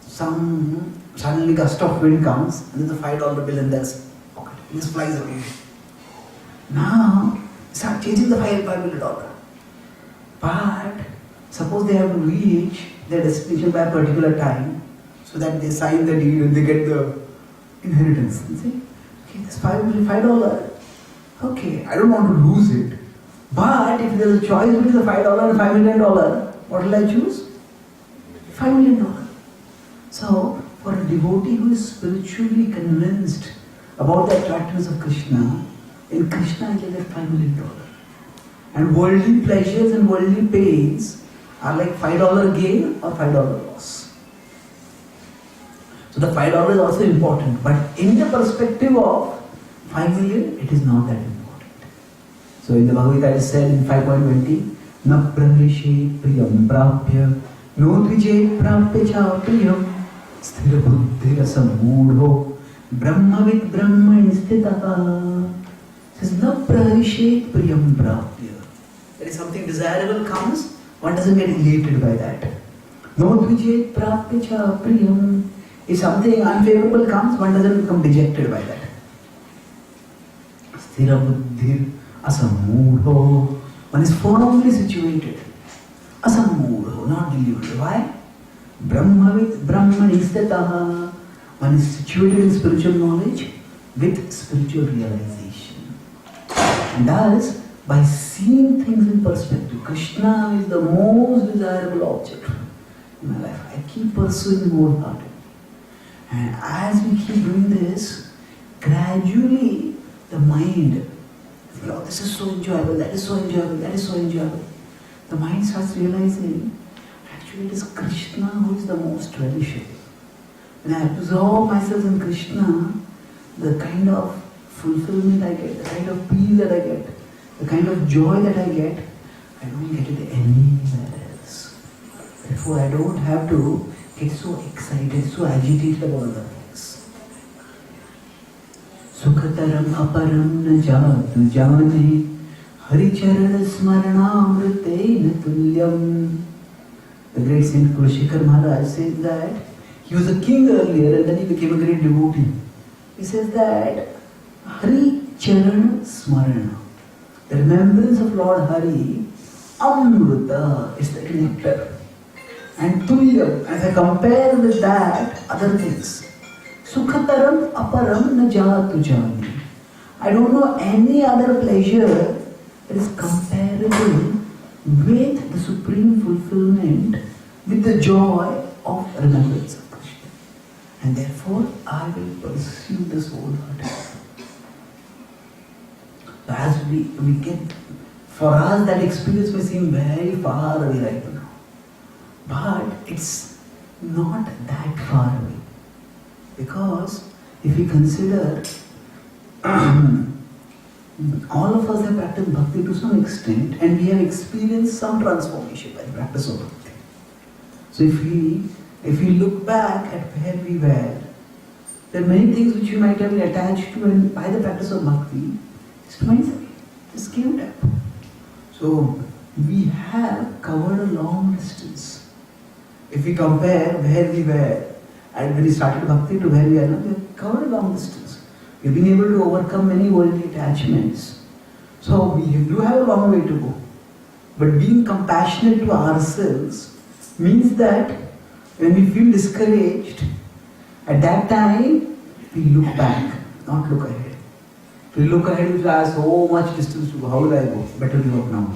suddenly a gust of wind comes and there's a $5 bill in their pocket. It just flies away. Now, start changing the $5 million. But suppose they have to reach their destination by a particular time so that they sign the deed and they get the inheritance. You see, okay, this $5, okay, I don't want to lose it. But if there's a choice between the $5 and $5 million, what will I choose? $5 million. So, for a devotee who is spiritually convinced about the attractiveness of Krishna, in Krishna I get $5 million. And worldly pleasures and worldly pains are like $5 gain or $5 loss. So the $5 is also important, but in the perspective of 5 million, it is not that important. So in the Bhagavad Gita it is said in 5.20, Na pravishe priyam prapya, no dvije prapya cha priyam, sthira buddhi rasam moodho, brahmavit brahmani sthitaha. It says, Na pravishe priyam prapya. There is something desirable comes, one doesn't get elated by that. No dvije prapya cha priyam. If something unfavorable comes, one doesn't become dejected by that. Sthira buddhir asamudho. One is firmly situated. Asamudho, not deluded. Why? Brahmavit brahmani sthitaha. One is situated in spiritual knowledge with spiritual realization. And thus, by seeing things in perspective, Krishna is the most desirable object in my life. I keep pursuing wholeheartedly. And as we keep doing this, gradually the mind, oh, this is so enjoyable, that is so enjoyable, that is so enjoyable. The mind starts realizing, actually it is Krishna who is the most relishable. When I absorb myself in Krishna, the kind of fulfillment I get, the kind of peace that I get, the kind of joy that I get, I don't get it anywhere else. Therefore I don't have to get so excited, so agitated about other things. Sukhataram aparam na jatu jane, haricharan smaranamrite tulyam. The great Saint Kulshekar Maharaj says that he was a king earlier and then he became a great devotee. He says that Hari Charan Smarana, the remembrance of Lord Hari, Amrita, is like nectar. And Tulyam, as I compare with that, other things. Sukhataram aparam na jatu jani. I don't know any other pleasure that is comparable with the supreme fulfillment, with the joy of remembrance of Krishna. And therefore, I will pursue this wholeheartedly. So as we get, for us that experience may seem very far away right now. But it's not that far away. Because if we consider, all of us have practiced bhakti to some extent and we have experienced some transformation by the practice of bhakti. So if we look back at where we were, there are many things which we might have been attached to and by the practice of bhakti, just gave it up. So we have covered a long distance. If we compare where we were and when we started bhakti to where we are now, we have covered a long distance. We've been able to overcome many worldly attachments. So we do have a long way to go. But being compassionate to ourselves means that when we feel discouraged, at that time we look back, not look ahead. If we look ahead, we will ask so much distance to go. How will I go? Better give up now.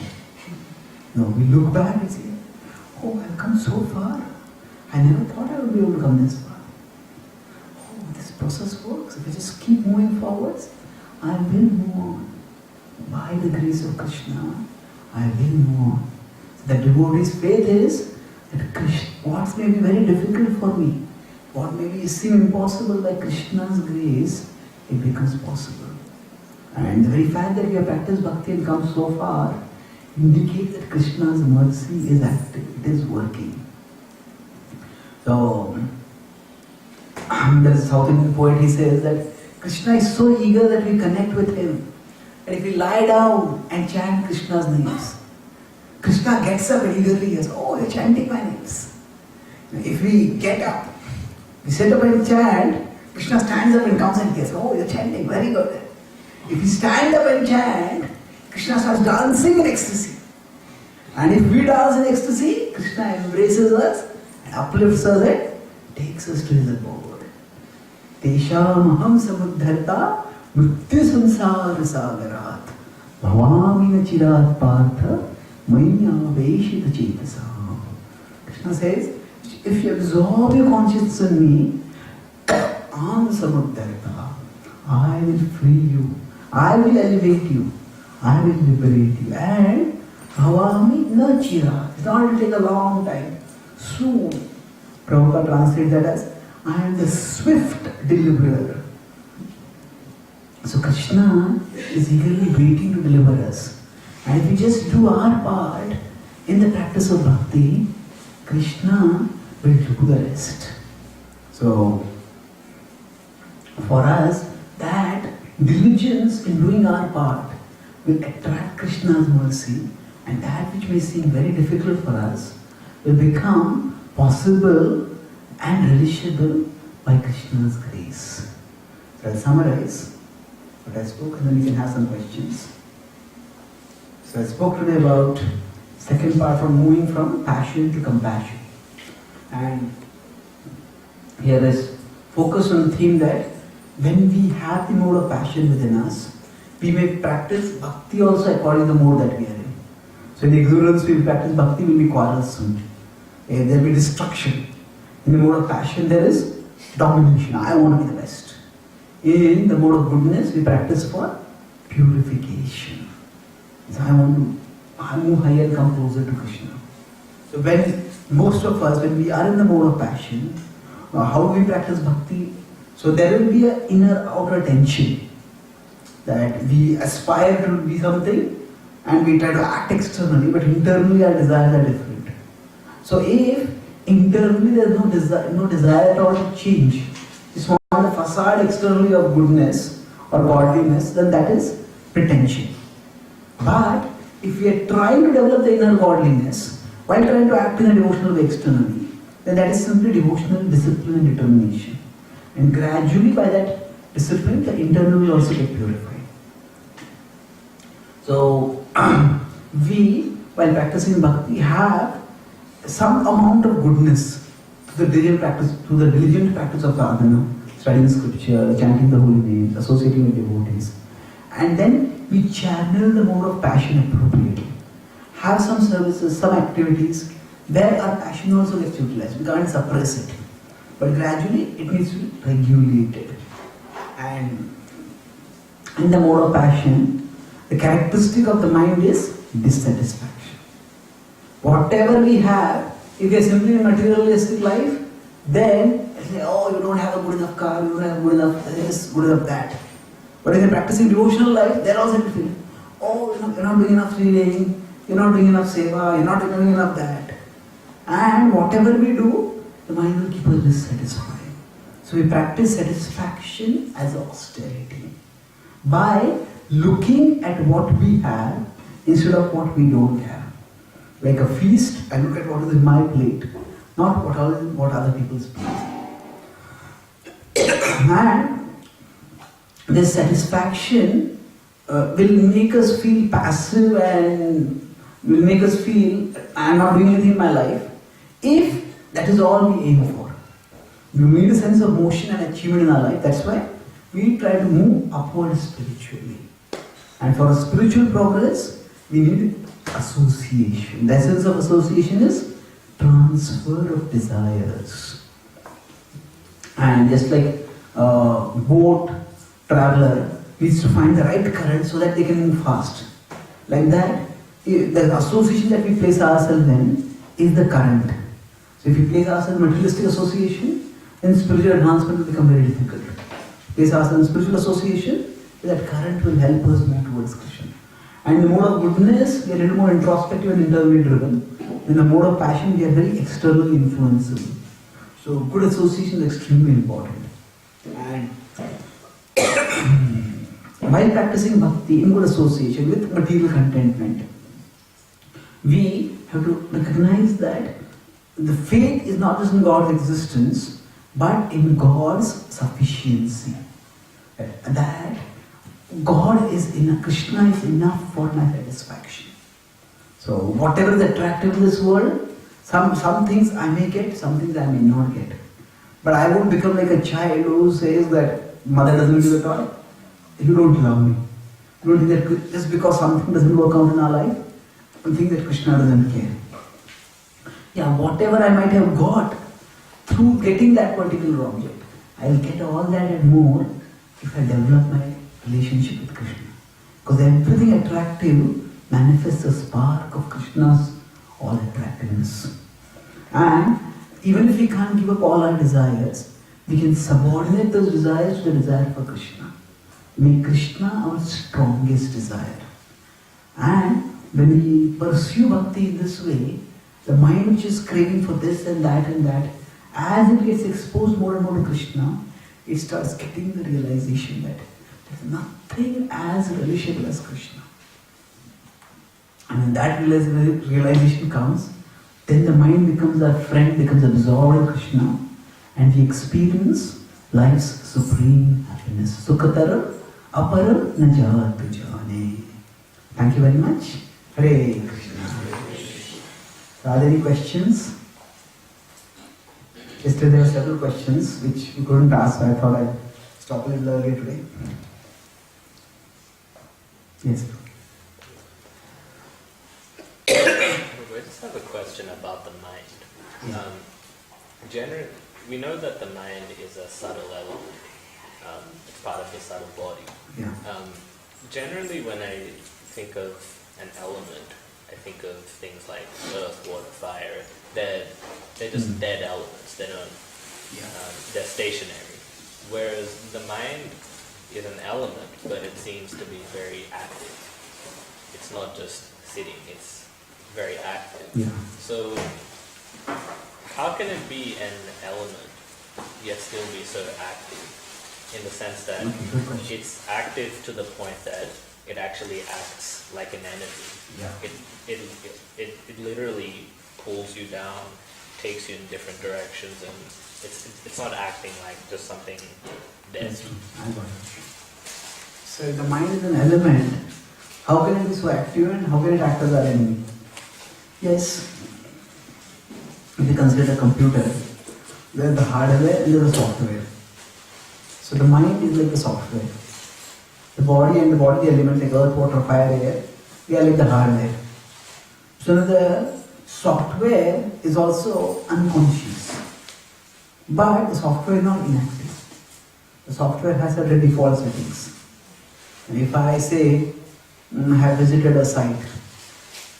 No, we look back and say, oh, I've come so far. I never thought I would be able to come this far. Oh, this process works. If I just keep moving forwards, I will move on. By the grace of Krishna, I will move on. So the devotee's faith is that Krishna, what may be very difficult for me, what may seem impossible, by Krishna's grace, it becomes possible. And the very fact that we have practiced bhakti and come so far indicates that Krishna's mercy is active, it is working. So, there is a South Indian poet, he says that Krishna is so eager that we connect with him. And if we lie down and chant Krishna's names, Krishna gets up and eagerly says, oh, you're chanting my names. If we get up, we sit up and chant, Krishna stands up and comes and says, oh, you're chanting, very good. If we stand up and chant, Krishna starts dancing in ecstasy. And if we dance in ecstasy, Krishna embraces us and uplifts us and takes us to his abode. Tesham aham samuddharta mrityu samsara sagarat bhavami nachirat partha maya veshita chetasam. Krishna says, if you absorb your consciousness in me, aham samuddharta, I will free you, I will elevate you, I will liberate you. And bhavami nachirat, it's not going to take a long time, soon. Prabhupada translates that as, I am the swift deliverer. So Krishna is eagerly waiting to deliver us. And if we just do our part in the practice of bhakti, Krishna will do the rest. So, for us, that diligence in doing our part will attract Krishna's mercy, and that which may seem very difficult for us will become possible and relishable by Krishna's grace. So I'll summarize what I spoke and then we can have some questions. So I spoke today about second part, from moving from passion to compassion. And here is focus on the theme that when we have the mode of passion within us, we may practice bhakti also according to the mode that we are in. So in ignorance we will practice bhakti, will be quarrelsome. There will be destruction. In the mode of passion there is domination. I want to be the best. In the mode of goodness we practice for purification. So I move higher and come closer to Krishna. So when most of us, when we are in the mode of passion, how do we practice bhakti? So there will be an inner-outer tension that we aspire to be something and we try to act externally, but internally our desires are different. So if internally there is no desire at all to change, it's more the facade externally of goodness or godliness, then that is pretension. But if we are trying to develop the inner godliness while trying to act in a devotional way externally, then that is simply devotional discipline and determination. And gradually by that discipline, the internal will also get purified. So we, while practicing bhakti, have some amount of goodness through the diligent practice of sadhana, studying scripture, chanting the holy names, associating with devotees. And then we channel the mode of passion appropriately. Have some services, some activities where our passion also gets utilized. We can't suppress it. But gradually it needs to be regulated. And in the mode of passion, the characteristic of the mind is dissatisfaction. Whatever we have, if we are simply in a materialistic life, then say, oh, you don't have a good enough car, you don't have good enough this, good enough that. But if you're practicing devotional life, they're also feeling, oh, you're not doing enough reading, you're not doing enough seva, you're not doing enough that. And whatever we do, the mind will keep us dissatisfied. So we practice satisfaction as austerity by looking at what we have instead of what we don't have. Like a feast, I look at what is in my plate, not what other people's plate. And this satisfaction will make us feel passive and will make us feel I am not doing anything in my life, if that is all we aim for. We need a sense of motion and achievement in our life. That's why we try to move upward spiritually. And for spiritual progress, we need association. The essence of association is transfer of desires. And just like a boat traveler needs to find the right current so that they can move fast. Like that, the association that we place ourselves in is the current. So if we place ourselves in materialistic association, then spiritual advancement will become very difficult. Place ourselves in spiritual association, that current will help us move towards Krishna. And in the mode of goodness, we are a little more introspective and internally driven. In the mode of passion, we are very externally influenceable. So good association is extremely important. And while practicing bhakti in good association with material contentment, we have to recognize that the faith is not just in God's existence, but in God's sufficiency. That God is enough, Krishna is enough for my satisfaction. So whatever is attractive in this world, some things I may get, some things I may not get. But I won't become like a child who says that mother doesn't give a toy. You don't love me. You don't think that just because something doesn't work out in our life, you think that Krishna doesn't care. Yeah, whatever I might have got through getting that particular object, I will get all that and more if I develop my relationship with Krishna. Because everything attractive manifests a spark of Krishna's all attractiveness. And even if we can't give up all our desires, we can subordinate those desires to the desire for Krishna. Make Krishna our strongest desire. And when we pursue bhakti in this way, the mind which is craving for this and that, as it gets exposed more and more to Krishna, it starts getting the realization that there is nothing as relishable as Krishna. And when that realization comes, then the mind becomes our friend, becomes absorbed in Krishna, and we experience life's supreme happiness. Sukhatara apara najatu jane. Thank you very much. Hare Krishna. Are there any questions? Yesterday there were several questions which we couldn't ask, so I thought I'd stop a little earlier today. Yes. I just have a question about the mind. Generally, we know that the mind is a subtle element. It's part of the subtle body. Yeah. Generally, when I think of an element, I think of things like earth, water, fire. They're just dead elements. They don't. They're stationary. Whereas the mind is an element, but it seems to be very active. It's not just sitting. It's very active. Yeah. So, how can it be an element yet still be so active? In the sense that it's active to the point that it actually acts like an energy. Yeah. It literally pulls you down, takes you in different directions, and it's not acting like just something dead. I got it. So if the mind is an element, how can it be so active and how can it act as our enemy? Yes. If you consider a computer, there's the hardware and there's the software. So the mind is like the software. The body and the body elements like earth, water, fire, air, they are like the hardware. So the software is also unconscious. But the software is not inactive. The software has certain default settings. And if I say, I have visited a site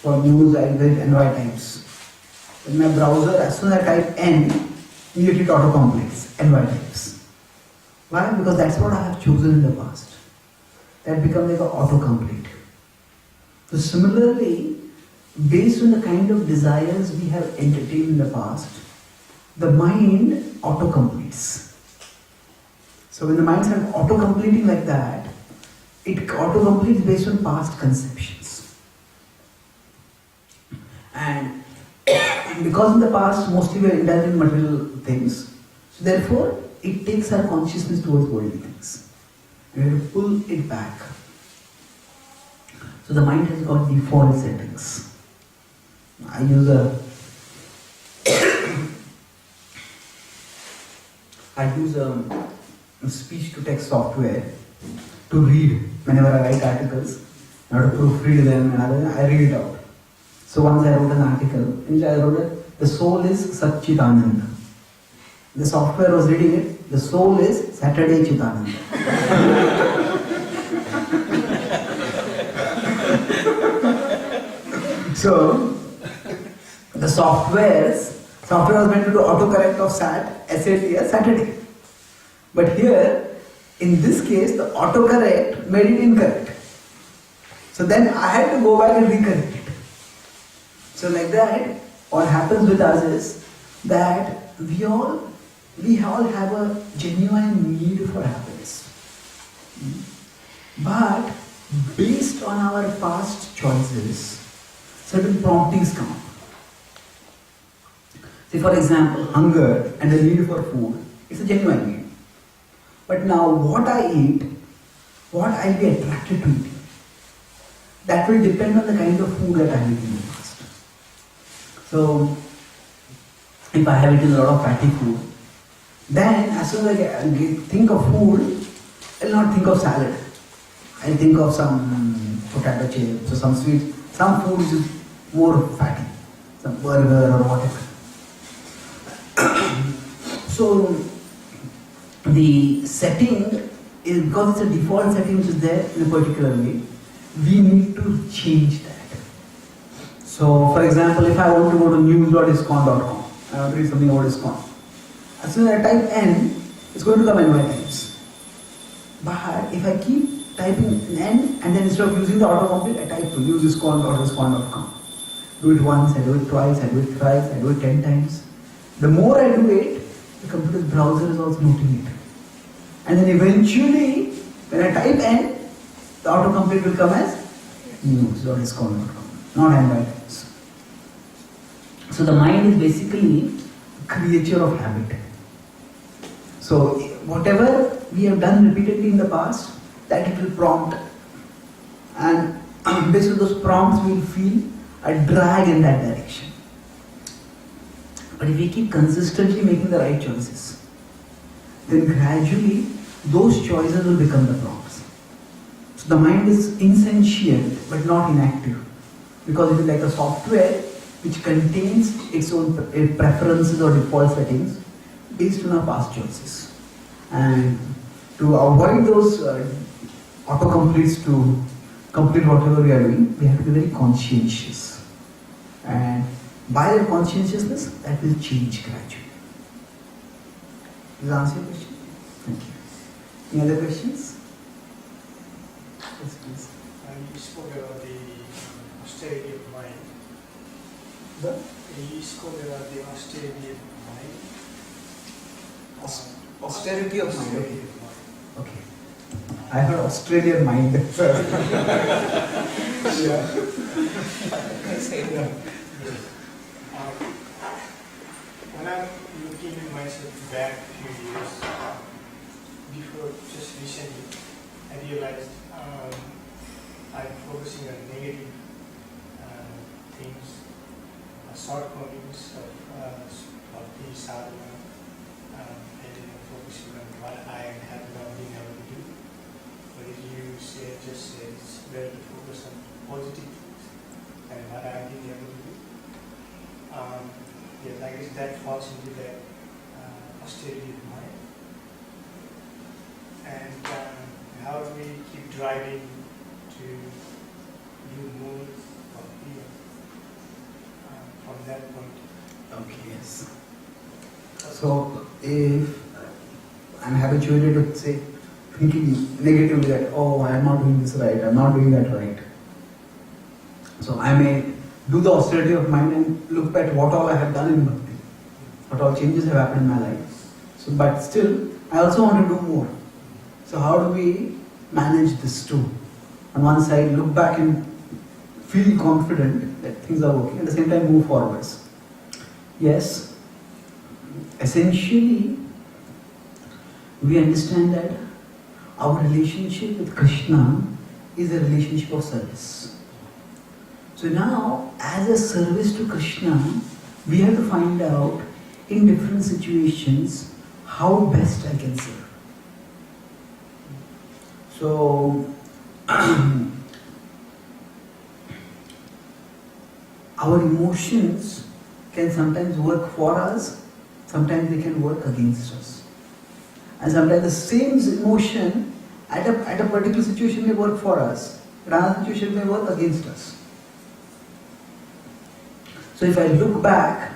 for news, I visit NY Times. In my browser, as soon as I type N, immediately it auto-completes NY Times. Why? Because that's what I have chosen in the past. That becomes like an autocomplete. So similarly, based on the kind of desires we have entertained in the past, the mind autocompletes. So when the mind starts autocompleting like that, it autocompletes based on past conceptions. And because in the past mostly we are indulging in material things, so therefore it takes our consciousness towards worldly things. and we have to pull it back. So the mind has got default settings. I use a speech to text software to read whenever I write articles. I have to proofread them and I read it out. So once I wrote an article, in which I wrote that the soul is Satchitananda. The software was reading it, the soul is Saturday Chitananda. So the software was meant to do autocorrect of SAT as Saturday. But here, in this case, the autocorrect made it incorrect. So then I had to go back and recorrect it. So like that, what happens with us is that we all have a genuine need for happiness. But based on our past choices, certain promptings come up. Say for example, hunger and the need for food, it's a genuine need. But now what I eat, what I'll be attracted to eating, that will depend on the kind of food that I'm eating in the past. So, if I have eaten a lot of fatty food, then as soon as I think of food, I'll not think of salad. I'll think of some potato chips or some sweet, some food which is more fatty, some burger or whatever. So, the setting is, because it's a default setting which is there in a particular way, we need to change that. So, for example, if I want to go to news.iscon.com, I want to read something about ISKCON. As soon as I type N, it's going to come N by times. But if I keep typing N and then instead of using the autocomplete, I type to news.iscon.com. Do it once, I do it twice, I do it thrice, I do it 10 times. The more I do it, the computer's browser is also noting it. And then eventually, when I type N, the autocomplete will come as news.iscon.com, not N by times. So the mind is basically a creature of habit. So whatever we have done repeatedly in the past, that it will prompt. And based on those prompts, we will feel a drag in that direction. But if we keep consistently making the right choices, then gradually those choices will become the prompts. So the mind is insentient but not inactive, because it is like a software which contains its own preferences or default settings based on our past choices. And to avoid those autocompletes to complete whatever we are doing, we have to be very conscientious. And by that conscientiousness, that will change gradually. Does that answer your question? Thank you. Any other questions? Yes, please. You spoke about the austerity of mind. You spoke about the austerity of mind. Austerity of mind. Okay. I heard Australian mind. When I'm looking at myself back a few years, before just recently, I realized I'm focusing on negative things, shortcomings of the sadhana, and then focusing on what I have not been able to do. But as you just said, it's better to focus on positive things and what I've been able to do. Yeah, I guess that falls into that austerity of mind. And how do we keep driving to do more of the from that point? Okay, yes. So, if I'm habituated to say, thinking negatively that, oh, I'm not doing this right, I'm not doing that right. So, I may do the austerity of mind and look at what all I have done in bhakti, what all changes have happened in my life. So, but still, I also want to do more. So, how do we manage this too? On one side, look back and feel confident that things are working, at the same time move forwards. Yes, essentially, we understand that our relationship with Krishna is a relationship of service. So now, as a service to Krishna, we have to find out in different situations how best I can serve. So, our emotions can sometimes work for us, sometimes they can work against us. And sometimes the same emotion at a particular situation may work for us, but another situation may work against us. So if I look back,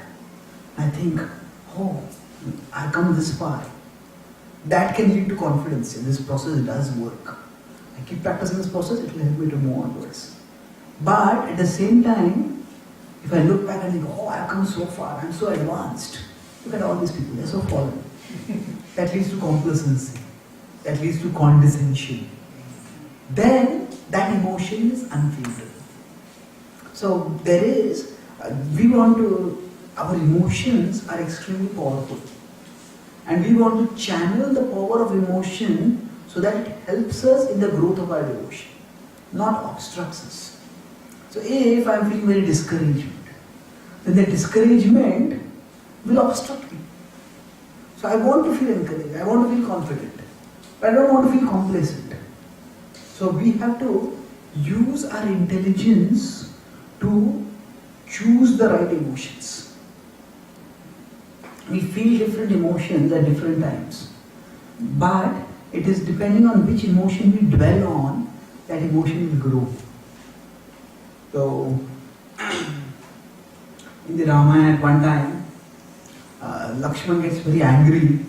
I think, oh, I've come this far. That can lead to confidence. This process does work. I keep practicing this process, it will help me to move onwards. But at the same time, if I look back and think, oh, I've come so far, I'm so advanced. Look at all these people, they're so fallen. That leads to complacency. That leads to condescension. Then that emotion is unfavorable. So there is, our emotions are extremely powerful. And we want to channel the power of emotion so that it helps us in the growth of our devotion, not obstructs us. So if I'm feeling very discouragement, then the discouragement will obstruct me. So I want to feel encouraged, I want to feel confident, but I don't want to feel complacent. So we have to use our intelligence to choose the right emotions. We feel different emotions at different times, but it is depending on which emotion we dwell on, that emotion will grow. So, in the Ramayana at one time, Lakshman gets very angry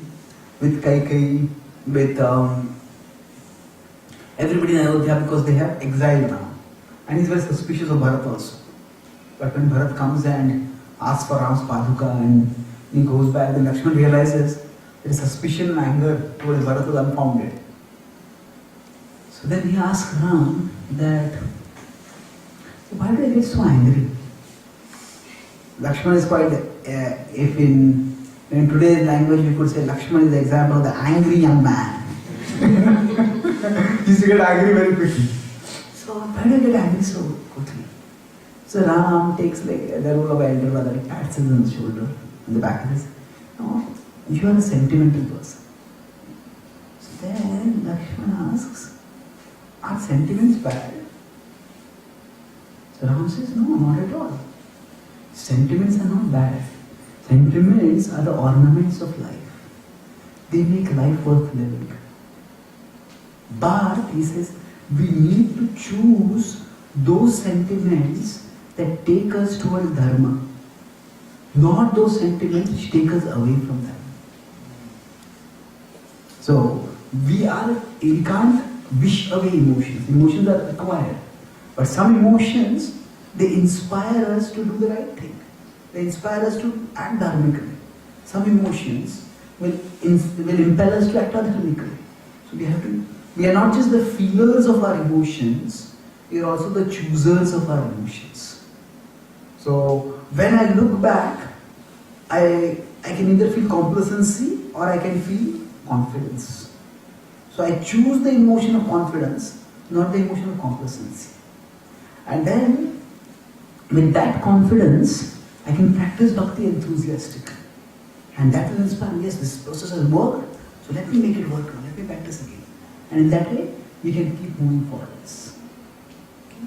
with Kaikai, with everybody in Ayodhya because they have exile now. And he's very suspicious of Bharat also. But when Bharat comes and asks for Ram's Paduka and he goes back, then Lakshman realizes that his suspicion and anger towards Bharat was unfounded. So then he asks Ram that, why do I get so angry? Lakshman is quite, if in today's language we could say Lakshman is the example of the angry young man. He used to get angry very quickly. So why do I get angry so quickly? So Ram takes like the role of elder brother, he pats him on the shoulder, on the back of his. No, you are a sentimental person. So then Lakshman asks, are sentiments bad? So Ram says, no, not at all. Sentiments are not bad. Sentiments are the ornaments of life. They make life worth living. But, he says, we need to choose those sentiments that take us towards dharma, not those sentiments which take us away from them. So, we can't wish away emotions. Emotions are required. But some emotions, they inspire us to do the right thing. They inspire us to act dharmically. Some emotions will impel us to act adharmically. So we are not just the feelers of our emotions, we are also the choosers of our emotions. So when I look back, I can either feel complacency or I can feel confidence. So I choose the emotion of confidence, not the emotion of complacency. And then, with that confidence, I can practice bhakti enthusiastically. And that will inspire me, yes, this process has worked, so let me make it work now, let me practice again. And in that way, we can keep moving forwards. Okay?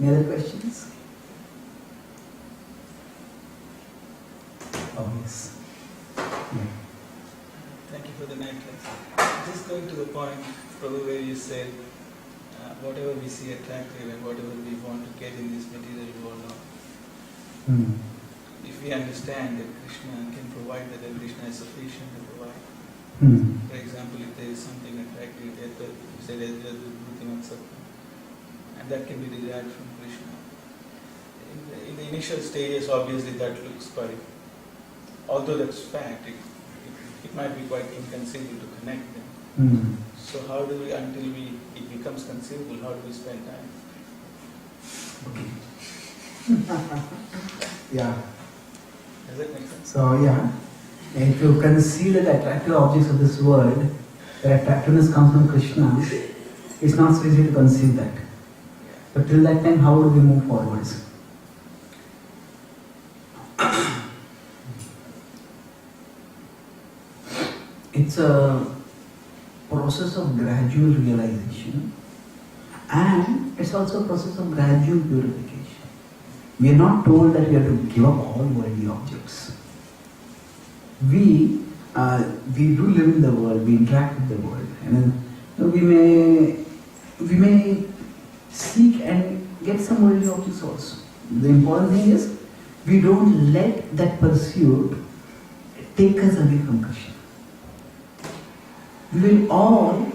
Any other questions? Oh, yes. Yeah. Thank you for the night lesson. Just going to the point, probably where you said, whatever we see attractive and whatever we want to get in this material world now. If we understand that Krishna can provide that, and Krishna is sufficient to provide. For example, if there is something attractive, you said and that can be derived from Krishna. In the initial stages, obviously that looks quite, although that's fact, it might be quite inconceivable to connect them. So how do we, until it becomes conceivable, how do we spend time? Okay. Yeah. Does that make sense? So yeah, if you consider the attractive objects of this world, that attractiveness comes from Krishna, it's not so easy to conceive that. But till that time, how do we move forwards? It's a process of gradual realization, and it's also a process of gradual purification. We are not told that we have to give up all worldly objects. We do live in the world, we interact with the world, and we may seek and get some worldly objects also. The important thing is we don't let that pursuit take us away from Krishna. We will all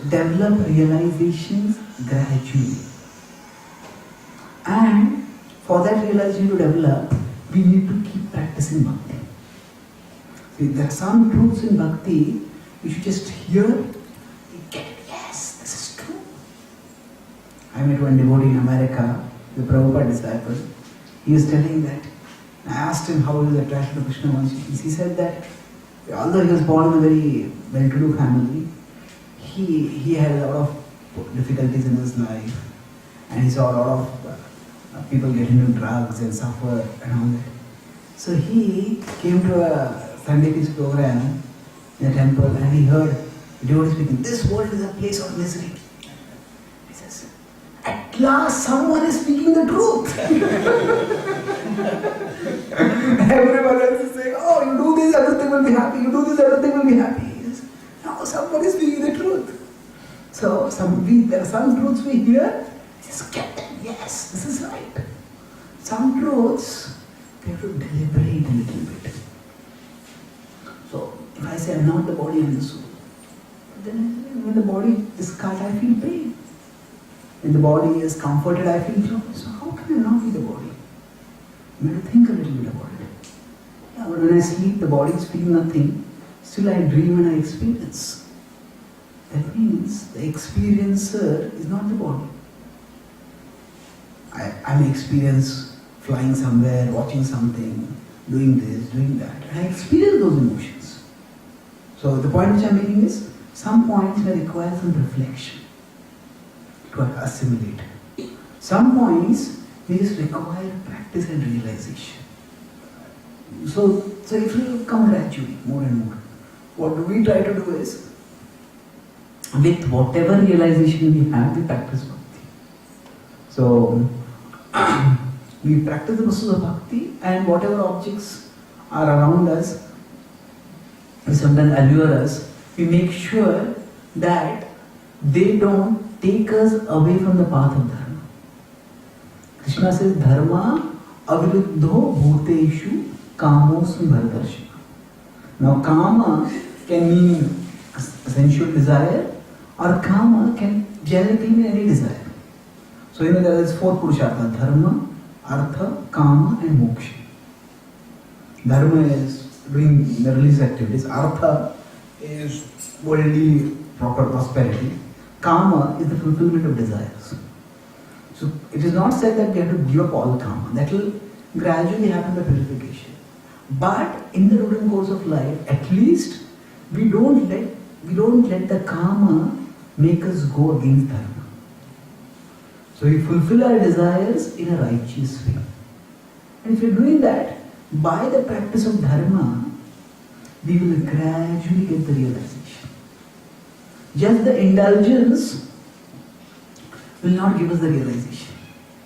develop realizations gradually. And for that realization to develop, we need to keep practicing bhakti. See, there are some truths in bhakti you should just hear, you get it, yes, this is true. I met one devotee in America, the Prabhupada disciple. He was telling that, I asked him how he was attracted to Krishna consciousness. He said that although he was born in a very well-to-do family, he had a lot of difficulties in his life, and he saw a lot of people get into drugs and suffer and all that. So he came to a Sunday Peace program in a temple, and he heard the devotee speaking, "This world is a place of misery." He says, "At last someone is speaking the truth." Everyone else is saying, "Oh, you do this, everything will be happy. You do this, everything will be happy." He says, "No, someone is speaking the truth." So there are some truths we hear, just get them. Yes, this is right. Some truths, we have to deliberate a little bit. So, if I say I'm not the body, I'm the soul, then when the body is cut, I feel pain. When the body is comforted, I feel joy. So how can I not be the body? I have to think a little bit about it. Yeah, but when I sleep, the body is feeling nothing. Still I dream and I experience. That means the experiencer is not the body. I may experience flying somewhere, watching something, doing this, doing that, and I experience those emotions. So the point which I am making is, some points may require some reflection to assimilate. Some points may just require practice and realization. So it will come gradually, more and more. What we try to do is, with whatever realization we have, we practice bhakti. So we practice the process of bhakti, and whatever objects are around us, we sometimes allure us, we make sure that they don't take us away from the path of dharma. Krishna says, "Dharma aviruddho bhuteshu kamosmi bharatarshana." Now, kama can mean sensual desire, or kama can generally mean any desire. So, there is 4 purushartha: dharma, artha, kama, and moksha. Dharma is doing the religious activities. Artha is worldly proper prosperity. Kama is the fulfillment of desires. So it is not said that we have to give up all kama. That will gradually happen by purification. But in the routine course of life, at least we don't let the kama make us go against dharma. So we fulfill our desires in a righteous way. And if we are doing that, by the practice of dharma, we will gradually get the realization. Just the indulgence will not give us the realization.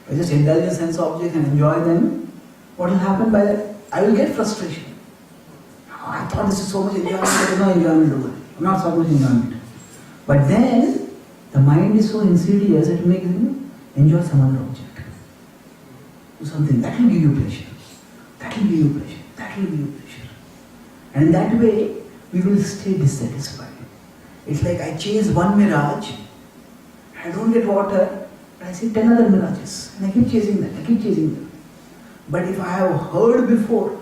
If I just indulge in sense objects and enjoy them, what will happen by that? I will get frustration. Oh, I thought this is so much enjoyment, there is no enjoyment over it. Not so much enjoyment. But then, the mind is so insidious, it makes you enjoy some other object. Do something that will give you pleasure. That will give you pleasure. That will give you pleasure. And in that way, we will stay dissatisfied. It's like I chase one mirage, I don't get water, but I see 10 other mirages, and I keep chasing them, But if I have heard before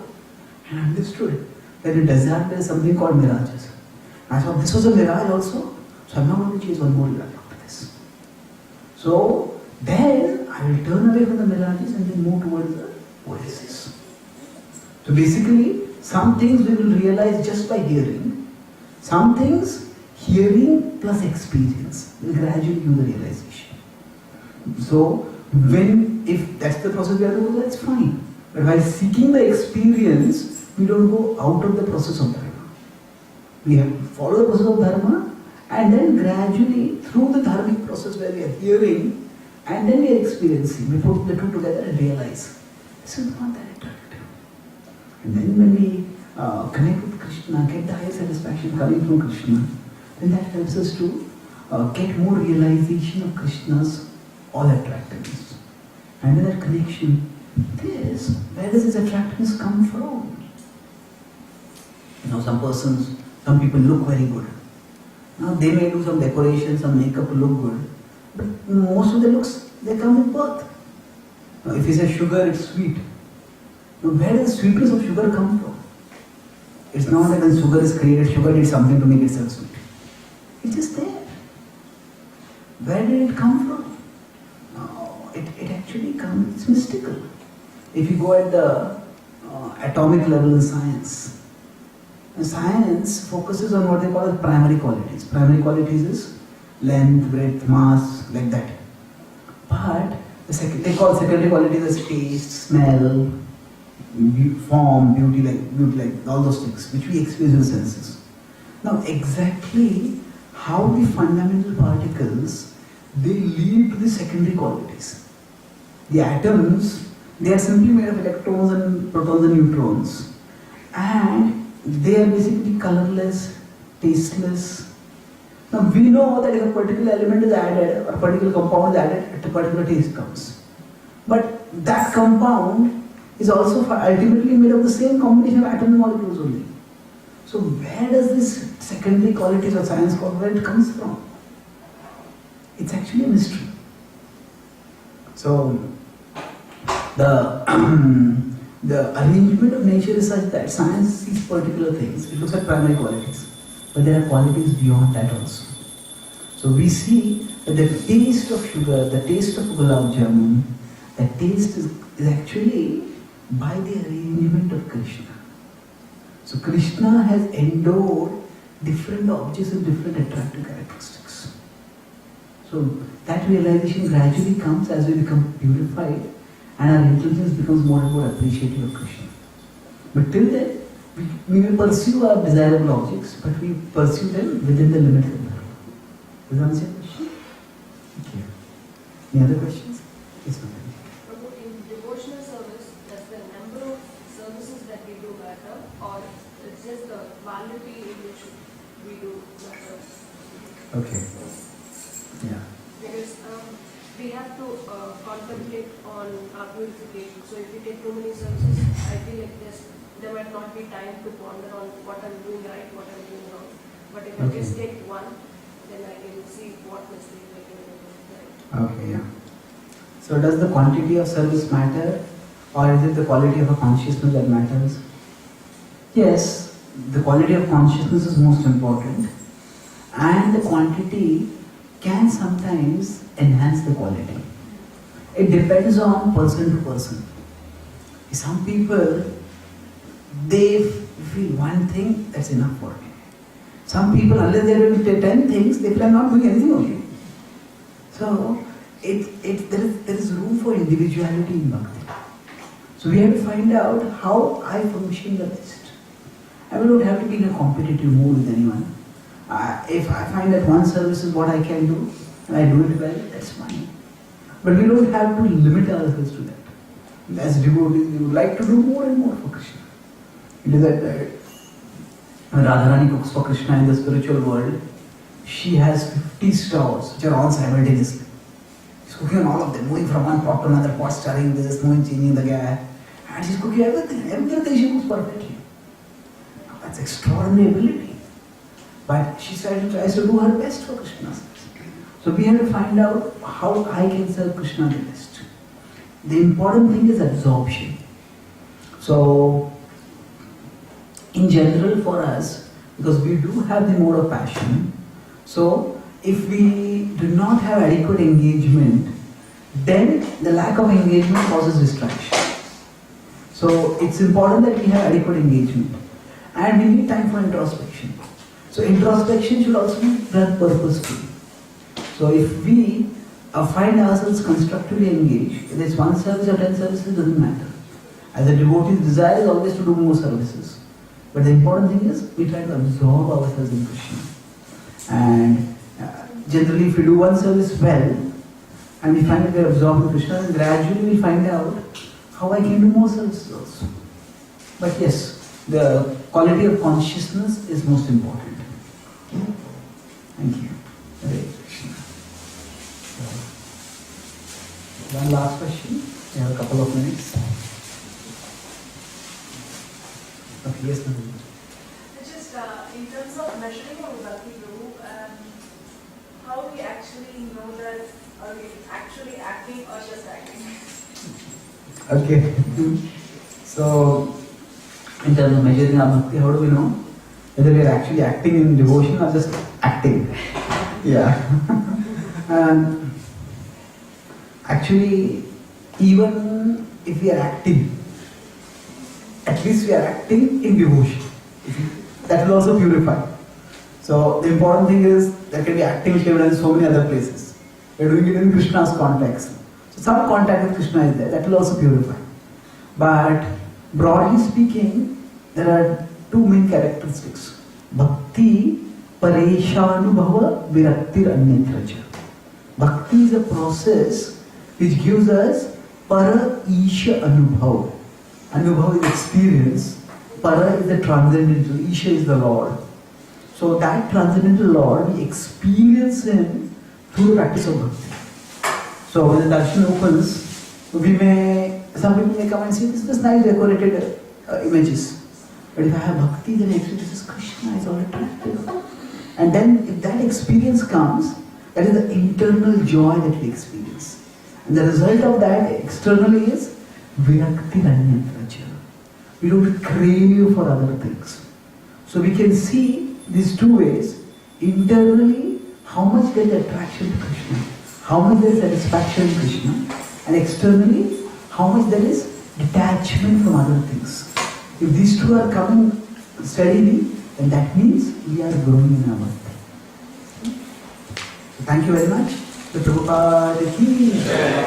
and understood that in desert there is something called mirages, I thought this was a mirage also, so I'm not going to chase one more mirage after this. So then I will turn away from the mirages and then move towards the oasis. So basically, some things we will realize just by hearing. Some things hearing plus experience will gradually give the realization. So, if that's the process we are doing, that's fine. But while seeking the experience, we don't go out of the process of dharma. We have to follow the process of dharma and then gradually through the dharmic process where we are hearing and then we are experiencing, we put the two together and realize this is not that attractive. And then when we connect with Krishna, get the higher satisfaction coming from Krishna, then that helps us to get more realization of Krishna's all attractiveness. And in that connection, where does this attractiveness come from? Some people look very good. Now they may do some decoration, some makeup to look good, but most of the looks, they come with birth. Now if you say sugar, it's sweet. Now where does the sweetness of sugar come from? It's not that when sugar is created, sugar did something to make itself sweet. It's just there. Where did it come from? No, it actually comes, it's mystical. If you go at the atomic level in science, science focuses on what they call as primary qualities. Primary qualities is length, breadth, mass, like that. But they call secondary qualities as taste, smell, form, beauty, like all those things which we experience in senses. Now, exactly how the fundamental particles they lead to the secondary qualities. The atoms, they are simply made of electrons and protons and neutrons, and they are basically colorless, tasteless. Now we know that if a particular element is added, or a particular compound is added, a particular taste comes. But that compound is also ultimately made of the same combination of atom molecules only. So where does this secondary qualities of science called, where it comes from? It's actually a mystery. So the arrangement of nature is such that science sees particular things. It looks at primary qualities, but there are qualities beyond that also. So we see that the taste of sugar, the taste of gulab jamun, that taste is actually by the arrangement of Krishna. So Krishna has endowed different objects with different attractive characteristics. So that realization gradually comes as we become purified and our intelligence becomes more and more appreciative of Krishna. But till then, we will pursue our desirable objects, but we pursue them within the limits of dharma. Does that answer your question? Thank you. Any other questions? Yes, ma'am. In devotional service, does the number of services that we do matter, or it's just the quality in which we do matter? Okay. Yeah. Because we have to contemplate on our purification. So if we take too many services, I feel like there might not be time to ponder on what I'm doing right, what I'm doing wrong. But if I just take one, then I can see what mistake I can do. Okay, yeah. So does the quantity of service matter, or is it the quality of a consciousness that matters? Yes, the quality of consciousness is most important, and the quantity can sometimes enhance the quality. It depends on person to person. Some people, they feel one thing, that's enough for me. Some people, unless they're doing 10 things, they feel I'm not doing anything only. So, there is room for individuality in bhakti. So we have to find out how I function the best. I don't have to be in a competitive mood with anyone. If I find that one service is what I can do, and I do it well, that's fine. But we don't have to limit ourselves to that. As devotees, we would like to do more and more for Krishna. It is that Radharani cooks for Krishna in the spiritual world. She has 50 stalls which are all simultaneously. She's cooking on all of them, moving from one pot to another pot, stirring this, moving, changing the gas. And she's cooking everything. Everything she cooks perfectly. That's extraordinary ability. But she tries to do her best for Krishna. So we have to find out how I can serve Krishna the best. The important thing is absorption. So, in general for us, because we do have the mode of passion, so if we do not have adequate engagement, then the lack of engagement causes distraction. So it's important that we have adequate engagement. And we need time for introspection. So introspection should also be done purposefully. So if we find ourselves constructively engaged, whether it's one service or 10 services, doesn't matter. As a devotee's desire is always to do more services. But the important thing is we try to absorb ourselves in Krishna. And generally if we do one service well, and we find that we are absorbed in Krishna, then gradually we find out how I can do more services also. But yes, the quality of consciousness is most important. Okay? Thank you. Hare Krishna. One last question. We have a couple of minutes. Okay, yes, ma'am. Just in terms of measuring our bhakti guru, how we actually know that are we actually acting or just acting? Okay. So, in terms of measuring our bhakti, how do we know whether we are actually acting in devotion or just acting? Yeah. Actually, even if we are acting, at least we are acting in devotion. That will also purify. So the important thing is there can be acting which can be done in so many other places. We are doing it in Krishna's context. So some contact with Krishna is there. That will also purify. But broadly speaking, there are two main characteristics. Bhakti pareshanubhava viraktir anyatraja. Bhakti is a process which gives us para isha anubhav. Anubhav is experience. Para is the transcendental. Isha is the Lord. So that transcendental Lord, we experience Him through the practice of bhakti. So when the darshan opens, some people may come and say, this is just nice decorated images. But if I have bhakti, then actually this is Krishna, is all attractive. And then if that experience comes, that is the internal joy that we experience. And the result of that externally is virakti ranyatraja. We don't crave for other things. So we can see these two ways. Internally, how much there is attraction to Krishna, how much there is satisfaction in Krishna, and externally, how much there is detachment from other things. If these two are coming steadily, then that means we are growing in our bhakti. So thank you very much. The Prabhupada ki jai.